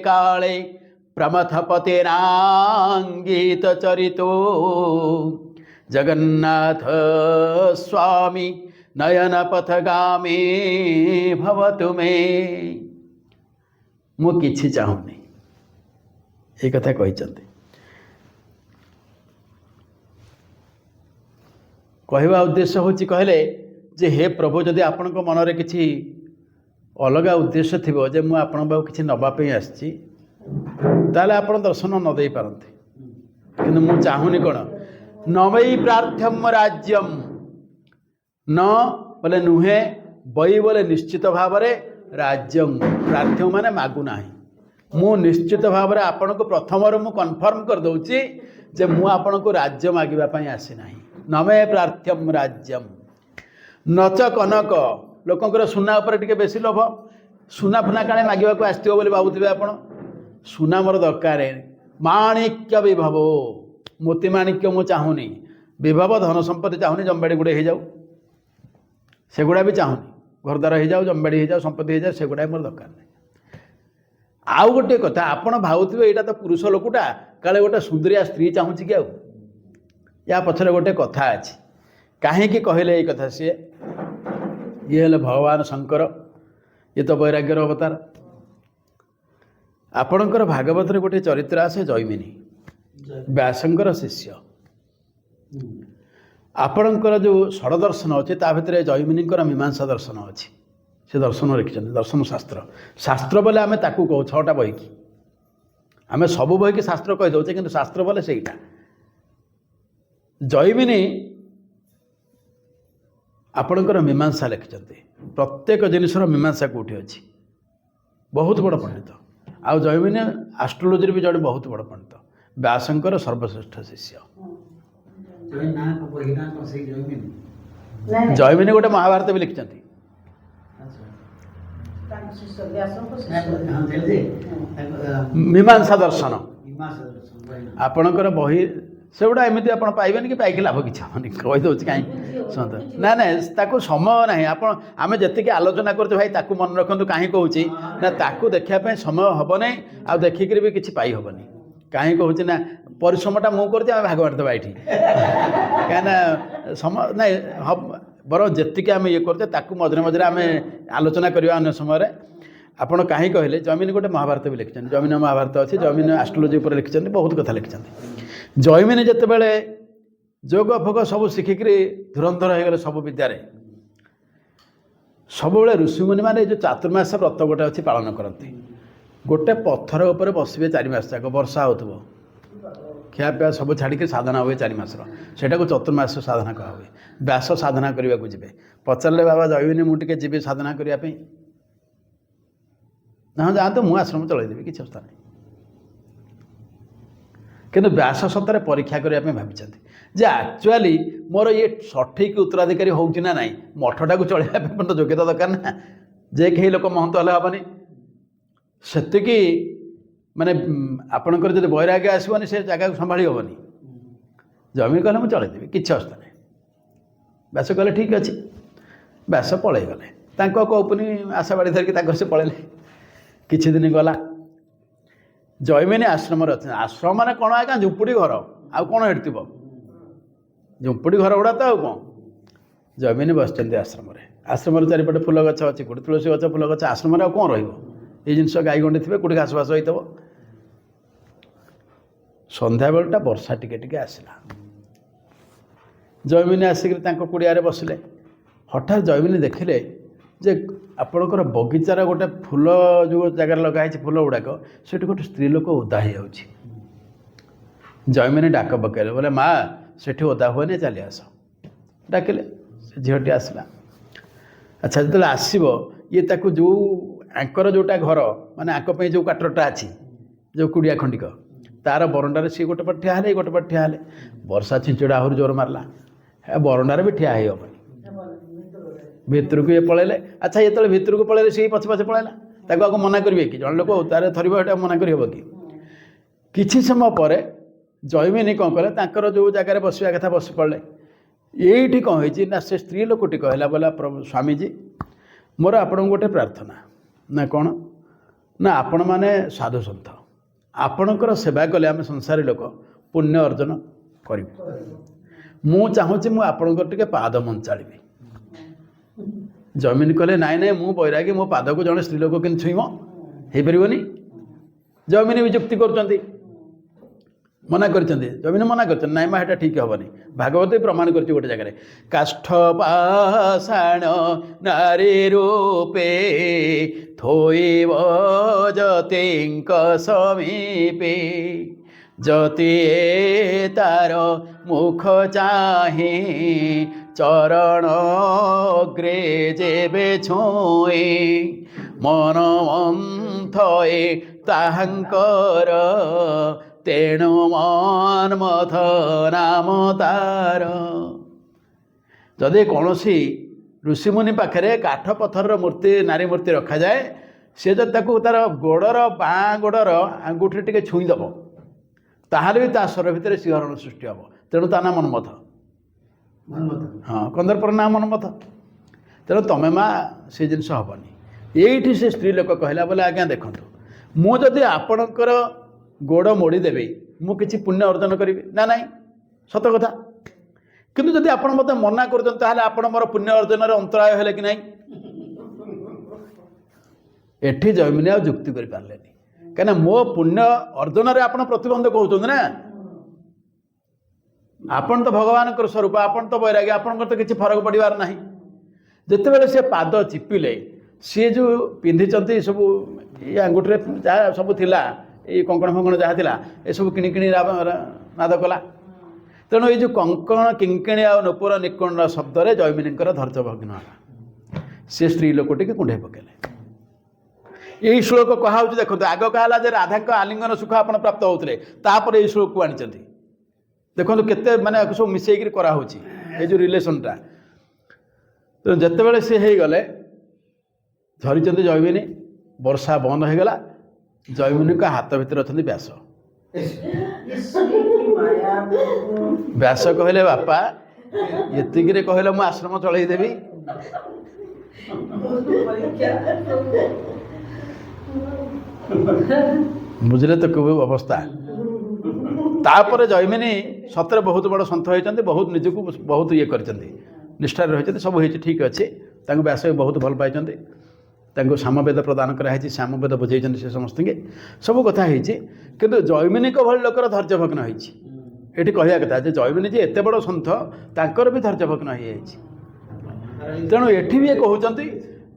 काले प्रमथपतिरांगीत चरितो जगन्नाथ स्वामी नयन पथगामी भवतु मे। मु किछि चाहुनी ये कथा कहते कहवा उद्देश्य होची कहले जे हे प्रभु जदि आपण मन रे किछि अलगा उद्देश्य थिबो जे मु आपण बाबू किछि नबा पे आछि ताले आपण दर्शन न दे पारंते किंतु मु चाहुनी कोन न वै प्रार्थ्यम राज्यम न बोले नुहे वै बोले निश्चित भाव रे राज्यम प्रार्थ्यम माने मागु नाही मु निश्चित भाव रे आपण को प्रथम रो मु कन्फर्म कर दउची जे मु आपण को राज्य मागिबा पई आसी नाही न मे प्रार्थ्यम राज्यम नच कनक लोकंकर सुना उपर टिके बेसी लोभ सुना फुना काले मागिबा को आस्थियो बोली भाबुथिबे आपण सुना मोर दरकार माणिक्य विभव मोती माणिक्य मु चाहुनी विभव धन संपत्ति चाहुनी जम्बाड़ी गुड़े हो जाऊ सेगुड़ा भी चाहुनी घरद्वार हो जाऊ जम्बाड़ी हो जाऊ संपत्ति हो जाए सेगुड़ा मोर दरकार नहीं। आउ गोटे कथा आपण भावुथिबे एटा तो पुरुष लोकटा काले गोटे सुंदरिया स्त्री चाहूची कि आउ या पछरे गोटे कथा अछि काहे कि कहले ए कथा से ये हेले भगवान शंकर ये तो वैराग्यर अवतार आपणकर भागवत रे गोटे चरित्र आसे जैमिनी व्यासंकर शिष्य आपणकर जो षड दर्शन अच्छे ता भितर जैमिनीकर मीमांसा दर्शन अच्छी से दर्शन लिखिं दर्शन शास्त्र शास्त्र बोले आम ताकू कहू 6टा बही की आम सब बही की शास्त्र कही दौचे कि शास्त्र बोले सेटा जैमिनी आपणकर मीमांसा लिखिं प्रत्येक जिनसर मीमांसा कौटी अच्छी बहुत बड़ पंडित आउ जैमिनी आस्ट्रोलोजी भी जड़े बहुत बड़ पंडित व्यासंकर सर्वश्रेष्ठ शिष्य जैमिनी गोटे महाभारत भी लिखिं मीमांसा दर्शन आपणकर बही से गुड़ा एमती आप पाइबे कि पाइक लाभ कि कहीदे कहीं शुणु ना ना ताकू समय ना आप आम जी आलोचना करते भाई ताकू मन रखु कहीं कहूँ ना ताकू देखापी समय हम ना आ देखिक भी किसी पाई हेनी कहीं कहूँ ना परिश्रमटा मुझे करते भाग मारिदेवा ये कहीं समय ना बर जी आम ये करते ताकू मझे मझे आम आलोचना करवा अन्य समय आपड़ कहीं कहले जैमिनी गोटे महाभारत भी लिखिं जैमिनी महाभारत अच्छी जैमिनी आस्ट्रोलोजी पर लिखिं बहुत कथा लिखिं जैमिनी जितेबाला जोग फोग सब शिखिक धुरंधर हो गले सब विद्यारे सब ऋषिमुनि मैंने जो चातुर्मास व्रत गोटे अच्छी पालन करते गोटे पत्थर उपर बसवे 4 मास तक वर्षा हो खियापिया सब छाड़ी साधना हुए 4 मास सेटा को चतुर्मास साधना कहा हुए व्यास साधना करने को जी पचारे बाबा जैमिनी मुझे जी साधना करने ना जातु मु आश्रम चलदेवी किसी अवस्था नहीं किंतु व्यास सतरे परीक्षा करने भाई जे एक्चुअली मोर ये सठिक उत्तराधिकारी होना ना मठटा को चलने तो योग्यता दरकार ना जे कहीं लोक महंत हेल्ले हेनी से ମାନେ ଆପଣଙ୍କର ଯଦି ବୈରାଗ୍ୟ ଆସିବନି ସେ ଜାଗାକୁ ସମ୍ଭାଳି ହେବନି। ଜମି କହିଲେ ମୁଁ ଚଳେଇଦେବି, କିଛି ଅସୁବିଧା ନାହିଁ। ବ୍ୟାସ କହିଲେ ଠିକ୍ ଅଛି। ବ୍ୟାସ ପଳେଇଗଲେ, ତାଙ୍କ କୌପୁନି ଆଶା ବାଡ଼ି ଧରିକି ତାଙ୍କର ସେ ପଳେଇଲେ। କିଛି ଦିନ ଗଲା, ଜୈମିନୀ ଆଶ୍ରମରେ ଅଛନ୍ତି। ଆଶ୍ରମ ମାନେ କ'ଣ ଆଜ୍ଞା? ଝୁମ୍ପୁଡ଼ି ଘର, ଆଉ କ'ଣ ହେଠି ଥିବ? ଝୁମ୍ପୁଡ଼ି ଘର ଗୁଡ଼ା ତ ଆଉ କ'ଣ। ଜୈମିନୀ ବସିଛନ୍ତି ଆଶ୍ରମରେ। ଆଶ୍ରମର ଚାରିପଟେ ଫୁଲ ଗଛ ଅଛି, କୋଉଠି ତୁଳସୀ ଗଛ, ଫୁଲ ଗଛ। ଆଶ୍ରମରେ ଆଉ କ'ଣ ରହିବ? ଏଇ ଜିନିଷ ଗାଈ ଗଣ୍ଡି ଥିବେ, କୋଉଠି ଘାସ ଫାସ ହେଇଥିବ। ସନ୍ଧ୍ୟାବେଳଟା ବର୍ଷା ଟିକେ ଟିକେ ଆସିଲା। ଜୈମିନୀ ଆସିକରି ତାଙ୍କ କୁଡ଼ିଆରେ ବସିଲେ। ହଠାତ୍ ଜୈମିନୀ ଦେଖିଲେ ଯେ ଆପଣଙ୍କର ବଗିଚାର ଗୋଟେ ଫୁଲ ଯେଉଁ ଜାଗାରେ ଲଗା ହେଇଛି ଫୁଲ ଗୁଡ଼ାକ, ସେଠି ଗୋଟେ ସ୍ତ୍ରୀ ଲୋକ ଓଦା ହେଇଯାଉଛି। ଜୈମିନୀ ଡାକ ପକାଇଲେ, ବୋଲେ ମା ସେଠି ଓଦା ହୁଏନି, ଚାଲି ଆସ। ଡାକିଲେ, ସେ ଝିଅଟି ଆସିଲା। ଆଚ୍ଛା, ଯେତେବେଳେ ଆସିବ ଇଏ ତାକୁ ଯେଉଁ ଆଙ୍କର ଯେଉଁଟା ଘର, ମାନେ ଆଙ୍କ ପାଇଁ ଯେଉଁ କାଟରଟା ଅଛି, ଯେଉଁ କୁଡ଼ିଆ ଖଣ୍ଡିକ, ତାର ବରଣ୍ଡାରେ ସିଏ ଗୋଟେ ପଟେ ଠିଆ ହେଲେ, ଏଇ ଗୋଟେ ପଟେ ଠିଆ ହେଲେ। ବର୍ଷା ଛିଞ୍ଚଡ଼ା ଆହୁରି ଜୋର ମାରିଲା, ବରଣ୍ଡାରେ ବି ଠିଆ ହେଇହେବନି। ଭିତରକୁ ଇଏ ପଳେଇଲେ। ଆଚ୍ଛା, ଯେତେବେଳେ ଭିତରକୁ ପଳେଇଲେ ସିଏ ପଛେ ପଛେ ପଳେଇଲା। ତାକୁ ଆଗ ମନା କରିବେ କି? ଜଣେ ଲୋକ ତାର ଧରିବ, ଏଇଟା ମନା କରିହେବ କି? କିଛି ସମୟ ପରେ ଜୈମିନୀ କ'ଣ କଲେ, ତାଙ୍କର ଯେଉଁ ଜାଗାରେ ବସିବା କଥା ବସି ପଡ଼ିଲେ। ଏଇଠି କ'ଣ ହେଇଛି ନା, ସେ ସ୍ତ୍ରୀ ଲୋକଟି କହିଲା, ବୋଲେ ପ୍ରଭୁ ସ୍ୱାମୀଜୀ, ମୋର ଆପଣଙ୍କୁ ଗୋଟେ ପ୍ରାର୍ଥନା। ନା କ'ଣ? ନା ଆପଣମାନେ ସାଧୁସନ୍ଥ, ଆପଣଙ୍କର ସେବା କଲେ ଆମେ ସଂସାରୀ ଲୋକ ପୁଣ୍ୟ ଅର୍ଜନ କରିବୁ। ମୁଁ ଚାହୁଁଛି ମୁଁ ଆପଣଙ୍କର ଟିକେ ପାଦ ମଞ୍ଚାଳିବି। ଜୈମିନୀ କହିଲେ, ନାଇଁ ନାଇଁ, ମୁଁ ବୈରାଗୀ, ମୋ ପାଦକୁ ଜଣେ ସ୍ତ୍ରୀ ଲୋକ କେମିତି ଛୁଇଁବ? ହେଇପାରିବନି। ଜୈମିନୀ ବି ଯୁକ୍ତି କରୁଛନ୍ତି, ମନା କରିଛନ୍ତି। ଜୈମିନୀ ମନା କରିଛନ୍ତି, ନାଇଁ ମା ଏଇଟା ଠିକ୍ ହେବନି। ଭାଗବତ ପ୍ରମାଣ କରିଛି ଗୋଟେ ଜାଗାରେ, କାଷ୍ଠ ପାଷାଣ ନାରୀ ରୂପେ ଥୋଇବ ଯତିଙ୍କ ସମୀପେ, ଯତି ତାର ମୁଖ ଚାହିଁ ଚରଣ ଅଗ୍ରେ ଯେବେ ଛୁଇଁ, ମନ ମନ୍ଥଏ ତାହାଙ୍କର, ତେଣୁ ମନ୍ମଥ ନାମ ତାର। ଯଦି କୌଣସି ଋଷିମୁନି ପାଖରେ କାଠ ପଥରର ମୂର୍ତ୍ତି, ନାରୀ ମୂର୍ତ୍ତି ରଖାଯାଏ, ସେ ଯଦି ତାକୁ ତାର ଗୋଡ଼ର ବାଁ ଗୋଡ଼ର ଆଙ୍ଗୁଠିରେ ଟିକେ ଛୁଇଁଦେବ, ତାହେଲେ ବି ତା ସ୍ୱର ଭିତରେ ଶିହରଣ ସୃଷ୍ଟି ହେବ। ତେଣୁ ତା ନାଁ ମନ୍ମଥ। ହଁ, କନ୍ଦର୍ପର ନାଁ ମନ୍ମଥ। ତେଣୁ ତମେ ମା ସେ ଜିନିଷ ହେବନି। ଏଇଠି ସେ ସ୍ତ୍ରୀ ଲୋକ କହିଲା, ବୋଲେ ଆଜ୍ଞା ଦେଖନ୍ତୁ, ମୁଁ ଯଦି ଆପଣଙ୍କର ଗୋଡ଼ ମୋଡ଼ିଦେବି, ମୁଁ କିଛି ପୁଣ୍ୟ ଅର୍ଜନ କରିବି ନା? ନାହିଁ, ସତ କଥା। କିନ୍ତୁ ଯଦି ଆପଣ ମୋତେ ମନା କରୁଛନ୍ତି, ତାହେଲେ ଆପଣ ମୋର ପୁଣ୍ୟ ଅର୍ଜନରେ ଅନ୍ତରାୟ ହେଲେ କି ନାହିଁ? ଏଠି ଜୈମିନୀ ଆଉ ଯୁକ୍ତି କରିପାରିଲେନି, କାହିଁକିନା ମୋ ପୁଣ୍ୟ ଅର୍ଜନରେ ଆପଣ ପ୍ରତିବନ୍ଧକ ହେଉଛନ୍ତି ନା। ଆପଣ ତ ଭଗବାନଙ୍କର ସ୍ୱରୂପ, ଆପଣ ତ ବୈରାଗୀ, ଆପଣଙ୍କର ତ କିଛି ଫରକ ପଡ଼ିବାର ନାହିଁ। ଯେତେବେଳେ ସେ ପାଦ ଚିପିଲେ, ସିଏ ଯେଉଁ ପିନ୍ଧିଛନ୍ତି ସବୁ ଏଇ ଆଙ୍ଗୁଠିରେ ଯାହା ସବୁ ଥିଲା, ଏଇ କଙ୍କଣ ଫଙ୍କଣ ଯାହା ଥିଲା, ଏସବୁ କିଣି କିଣି ନାଦ କଲା। ତେଣୁ ଏଇ ଯେଉଁ କଙ୍କଣ କିଙ୍କିଣୀ ଆଉ ନୂପୁର ନିକୁଣର ଶବ୍ଦରେ ଜୈମିନୀଙ୍କର ଧୈର୍ଯ୍ୟ ଭଗ୍ନ ହେଲା। ସେ ସ୍ତ୍ରୀ ଲୋକଟିକି କୁଣ୍ଢେଇ ପକାଇଲେ। ଏଇ ଶ୍ଲୋକ କୁହାହେଉଛି, ଦେଖନ୍ତୁ, ଆଗ କୁହାହେଲା ଯେ ରାଧାଙ୍କ ଆଲିଙ୍ଗନ ସୁଖ ଆପଣ ପ୍ରାପ୍ତ ହେଉଥିଲେ, ତାପରେ ଏଇ ଶ୍ଲୋକକୁ ଆଣିଛନ୍ତି। ଦେଖନ୍ତୁ କେତେ ମାନେ ସବୁ ମିଶେଇକିରି କରାହେଉଛି ଏଇ ଯେଉଁ ରିଲେସନଟା। ତେଣୁ ଯେତେବେଳେ ସେ ହେଇଗଲେ, ଧରିଛନ୍ତି ଜୈମିନୀ, ବର୍ଷା ବନ୍ଦ ହେଇଗଲା। ଜୈମିନୀଙ୍କ ହାତ ଭିତରେ ଅଛନ୍ତି ବ୍ୟାସ। ବ୍ୟାସ କହିଲେ, ବାପା ଏତିକିରେ କହିଲେ ମୁଁ ଆଶ୍ରମ ଚଳେଇଦେବି? ବୁଝିଲେ ତ କେଉଁ ଅବସ୍ଥା। ତାପରେ ଜୈମିନୀ ସତରେ ବହୁତ ବଡ଼ ସନ୍ଥ ହୋଇଛନ୍ତି, ବହୁତ ନିଜକୁ ବହୁତ ଇଏ କରିଛନ୍ତି, ନିଷ୍ଠାରେ ରହିଛନ୍ତି, ସବୁ ହେଇଛି ଠିକ୍ ଅଛି। ତାଙ୍କୁ ବ୍ୟାସ ବହୁତ ଭଲ ପାଇଛନ୍ତି, ତାଙ୍କୁ ସାମବେଦ ପ୍ରଦାନ କରାହେଇଛି, ସାମବେଦ ବୁଝେଇଛନ୍ତି ସେ ସମସ୍ତଙ୍କୁ, ସବୁ କଥା ହେଇଛି। କିନ୍ତୁ ଜୈମିନୀଙ୍କ ଭଳି ଲୋକର ଧୈର୍ଯ୍ୟଭଗ୍ନ ହେଇଛି। ଏଠି କହିବା କଥା ଯେ ଜୈମିନୀ ଯେ ଏତେ ବଡ଼ ସନ୍ଥ, ତାଙ୍କର ବି ଧୈର୍ଯ୍ୟଭଗ୍ନ ହେଇଯାଇଛି। ତେଣୁ ଏଠି ବି କହୁଛନ୍ତି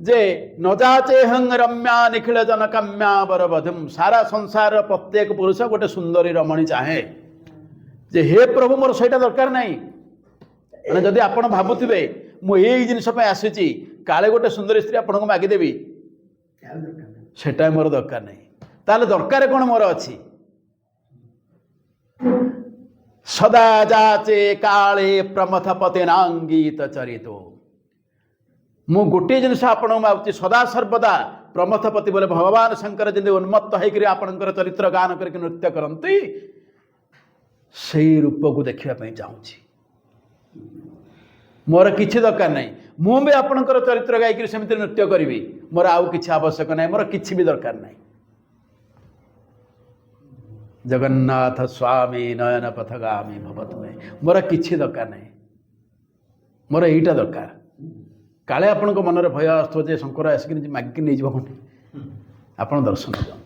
ଯେ ନଜାଚେହଂ ରମ୍ୟା ନିଖିଳ ଜନକାମ୍ୟା ବରବଧୂମ୍, ସାରା ସଂସାରର ପ୍ରତ୍ୟେକ ପୁରୁଷ ଗୋଟେ ସୁନ୍ଦରୀ ରମଣୀ ଚାହେଁ। ଯେ ହେ ପ୍ରଭୁ, ମୋର ସେଇଟା ଦରକାର ନାହିଁ। ମାନେ ଯଦି ଆପଣ ଭାବୁଥିବେ ମୁଁ ଏଇ ଜିନିଷ ପାଇଁ ଆସିଛି, କାଳେ ଗୋଟେ ସୁନ୍ଦରୀ ସ୍ତ୍ରୀ ଆପଣଙ୍କୁ ମାଗିଦେବି, ସେଟା ମୋର ଦରକାର ନାହିଁ। ତାହେଲେ ଦରକାର କ'ଣ ମୋର ଅଛି? ସଦା ଯାଚେ କାଳେ ପ୍ରମଥ ପତିନାଙ୍ଗୀତ ଚରିତ। ମୁଁ ଗୋଟିଏ ଜିନିଷ ଆପଣଙ୍କୁ ମାଗୁଛି, ସଦା ସର୍ବଦା प्रमथपति बोले भगवान शंकर जमी उन्मत्त होकर आपणकर चरित्र गान करके नृत्य करती से रूप को देखा चाहूँगी मोर किसी दरकार नहीं मुझे आपणकर चरित्र गायक सेमती नृत्य करी मोर आउ कि आवश्यक नहीं मोर किसी भी दरकार नहीं जगन्नाथ स्वामी नयन पथगामी भवत में मोर किसी दरकार नहीं मोर यहीटा दरकार काले आपण मनरे भय आसो जे शंकर आसिक मागिक नहीं जाऊनी आप दर्शन दिखाँ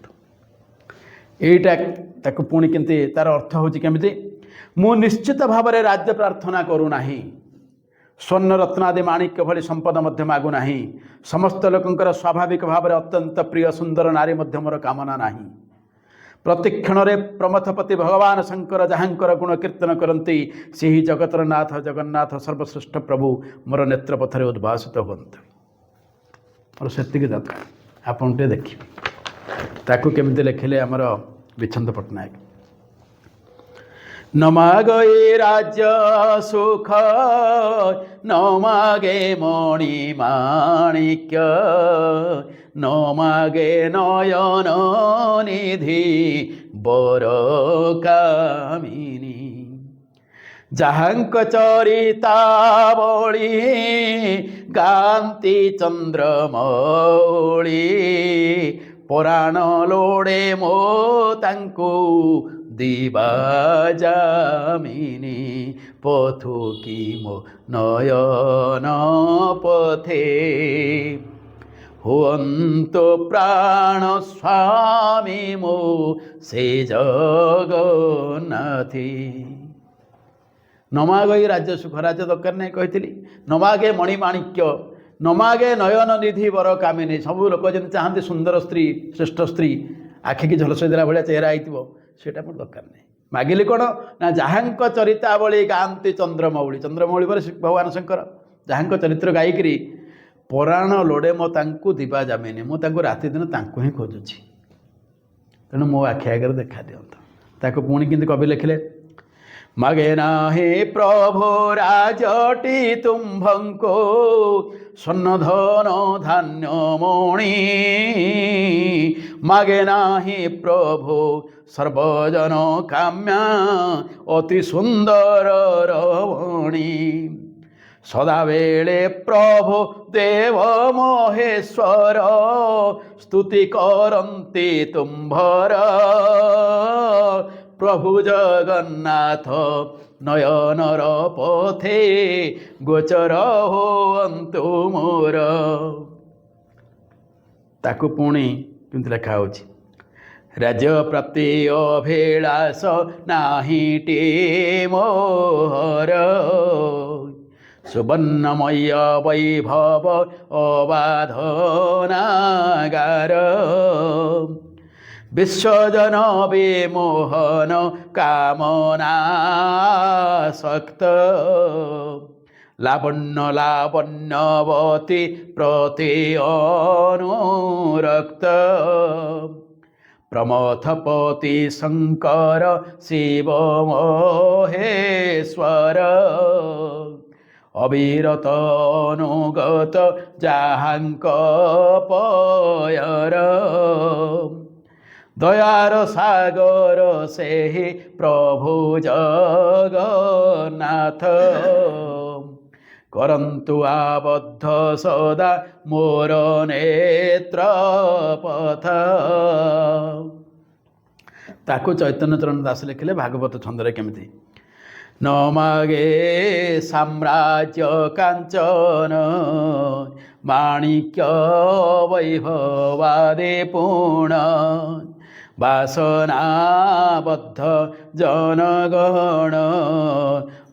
यहीटा ताक पुणी केमती तार अर्थ हूँ केमी मु निश्चित भाव में राज्य प्रार्थना करूना स्वर्ण रत्नादि माणिक्य भली संपद मध्य मागुना समस्त लोकंकर स्वाभाविक भाव में अत्यंत प्रिय सुंदर नारी मध्य मोर कामना नहीं प्रतिक्षण प्रमथपति भगवान शंकर जहाँकर गुण कीर्तन करती से ही जगतर नाथ जगन्नाथ सर्वश्रेष्ठ प्रभु मोर नेत्रपथरे उद्भासित हूँ मोर से दरकार आपन टे देखिए ताकू केमती लिखिले आमर विच्छंद पट्टनायक न मागे राज्य सुख न मागे मणि माणिक्य न मागे नयन निधि बर कामिनी जहाँक चरितावली गांती चंद्रमौली पुराण लोड़े मो तांकु दिवा जामिनी पथु की मो नयन पथे हुअंतो प्राण स्वामी मो से जगन्नाथी नमागे राज्य सुख राज्य दरकार नहीं कही नमागे मणिमाणिक्य नमागे नयन निधि वर कामिनी सब लोक जब चाहते सुंदर स्त्री श्रेष्ठ स्त्री आखिकी झलस देला भाया चेहरा होटा मोर दरकार नहीं मागिली कौन ना जहाँक चरितावली गांती चंद्रमौली चंद्रमौली पर भगवान शंकर जहाँक चरित्र गायिकी पुराण लोड़े मो तांकु दिवा जामिनी मु राति दिन तांकु ही खोजुची तेणु मो आखि आगे देखा दिंत ताको पुणी किंतु कवि लिखिले मागे नाही प्रभु राजटी तुम्भंको स्वर्ण धन धान्य मणि मागे नाही प्रभु सर्वजन काम्या अति सुंदर रमणी सदा बेले प्रभु देव महेश्वर स्तुति करन्ति तुम्भर प्रभु जगन्नाथ नयनर पथे गोचर होअन्तु मोर ताकु पुणी केमती लिखा होछि राज्य प्राप्ति अभिलाष नाही टे मोहर सुवर्णमय वैभव अबाधनागार विश्वजन विमोहन कामनासक्त लावण्य लावण्यवती प्रति अनुरक्त प्रमथपति शंकर शिव महेश्वर अविरत अनुगत जाहाँक पयर दयार सागर से प्रभु जगन्नाथ करन्तु आबद्ध सदा मोर नेत्र पथ ताकू चैतन्य चरण दास लिखिले भागवत छंदरे केमिति न मागे साम्राज्य कांचन माणिक्य वैभवादे पूर्ण वासनाबद्ध जनगण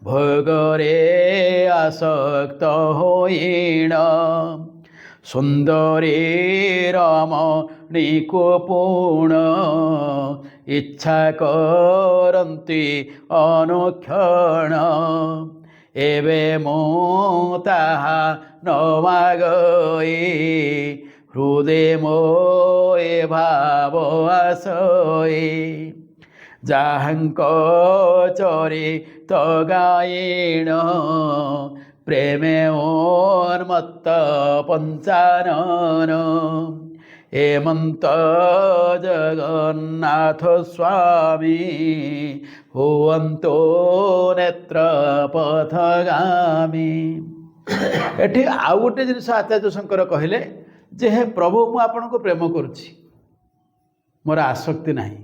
भोगरे आसक्त होइण सुंदरी रमणीको पूर्ण इच्छा करन्ति अनुक्षण एवे मो ताहा न मागई हृदय मोए भाव आसई जाहाँक चरित गायेण प्रेमे उन्मत्त पंचानन हेमंत जगन्नाथ स्वामी हुवंतो नेत्र पथगामी। एठी आउ गोटे जिनिस आचार्य शंकर कहले जे हे प्रभु मु आपन को प्रेम करुछि, मोर आसक्ति नाही,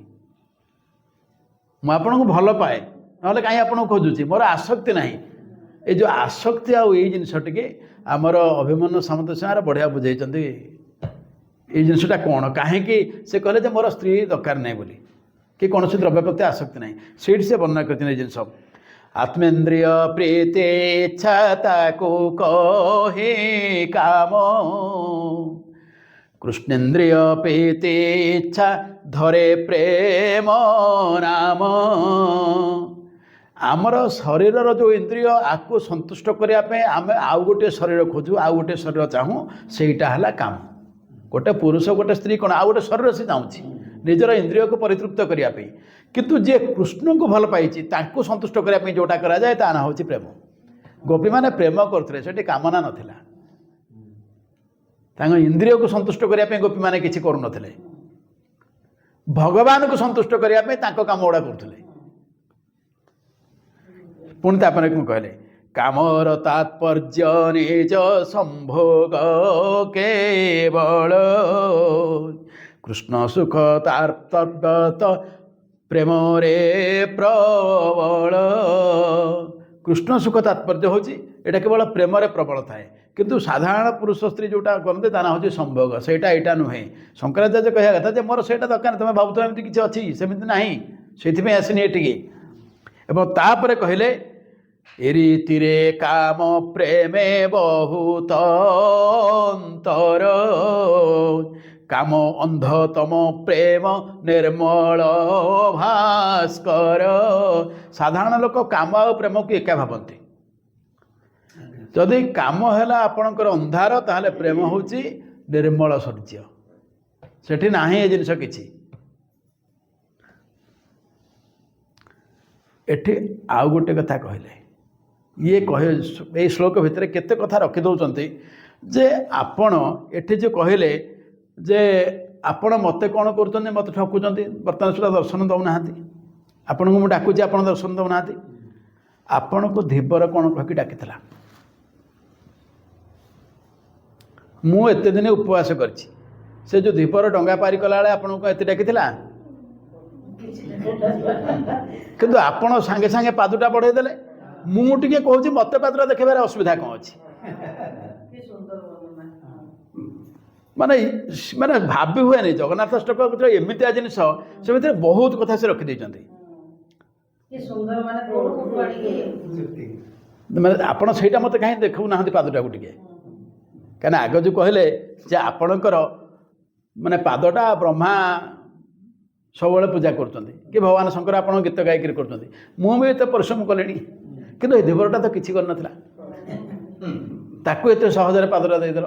मु आपन को भल पाए नहले काई आपन को खोजुछि, मोर आसक्ति नाही। ए जो आसक्ति आउ ए जिनिस टिके आमर अभिमन्यु सामंत सिंह बढ़िया बुझाइछन्ती। ये जिनटा कौन कहीं से कहले जे मोर स्त्री दरकार नहीं बोली कि कौन से द्रव्य प्रति आसक्ति नहीं, सीट से वर्णना करते जिन आत्मेन्द्रिय प्रीति इच्छा को कहे काम, कृष्णेन्द्रिय प्रीति इच्छा धरे प्रेम नाम। आमर शरीर जो इंद्रिय आपको संतुष्ट करने आम आउ गोटे शरीर खोजु, आउ गोटे शरीर चाहूँ, सेटा है काम। गोटे पुरुष गोटे स्त्री कौन आउ गोटे शरीर से चाहूँगी निजर इंद्रिय को परितृप्त करने, किंतु जे कृष्ण को भल पाई संतुष्ट करने जोटा करा जाए ता ना हूँ प्रेम। गोपी मैंने प्रेम करते से कामना नाला, इंद्रिय को संतुष्ट करने गोपी मैंने किसी करूँ, भगवान को संतुष्ट करने काम गुड़ा करुले। पुणी तापर कौन कहले कामर तात्पर्य निज संभोग केवल, कृष्ण सुख तात्पर्यत प्रेम रे प्रबल। कृष्ण सुख तात्पर्य होची एटा केवल प्रेम रे प्रबल थाए, किंतु साधारण पुरुष स्त्री जोटा करते ता ना होची संभोग, सेटा एटा नुहे। शंकराचार्य कहया कथा जे मोर सेटा दरकार, तुम भावुत एमती किछि अछि सेमिति नाही, सेथिमे आसिनी एटिके। एवं तापर कहले रीतिरे काम प्रेमे बहुत अंतर, काम अंधतम प्रेम निर्मल भास्कर। साधारण लोक काम और प्रेम को एका भावती, जदि काम है आपणकर अंधार ताहले प्रेम होची निर्मल सूर्य, सेठी नाही ए जिनिस किछि। एठी आउ गोटे कथा कहले, ये कहे ये श्लोक भितर केते कथा रखी दौरान जे आपण एठी जो कहले जे आपण मते कौन कर मत ठकुंट बर्तमान सुधा दर्शन दौना, आपण को डाकुची आप दर्शन दौना, आपण को धीवर कौन कही डाकी मु एत दिन उपवास करछि, से जो धीपर डंगा पारी कला आपण को एत डाकी किंतु आपण सांगे सांगे पादुटा बढ़े देले, मुझे कहूँ मत पात्र देखार असुविधा कौन अच्छी माने माने भावी हुए नहीं। जगन्नाथ अष्टक एमती जिनस से बहुत कथा से रखी माने आपण से मत कहीं देखु ना पादटा को टे कहीं आग जो कहले जे आपणकर माने पादटा ब्रह्मा सब पूजा कर भगवान शंकर आप गीत गायक कर परिश्रम कले किंतु ए धीवरटा तो किसी करना ताकू एत सहजरे पादटा देदेल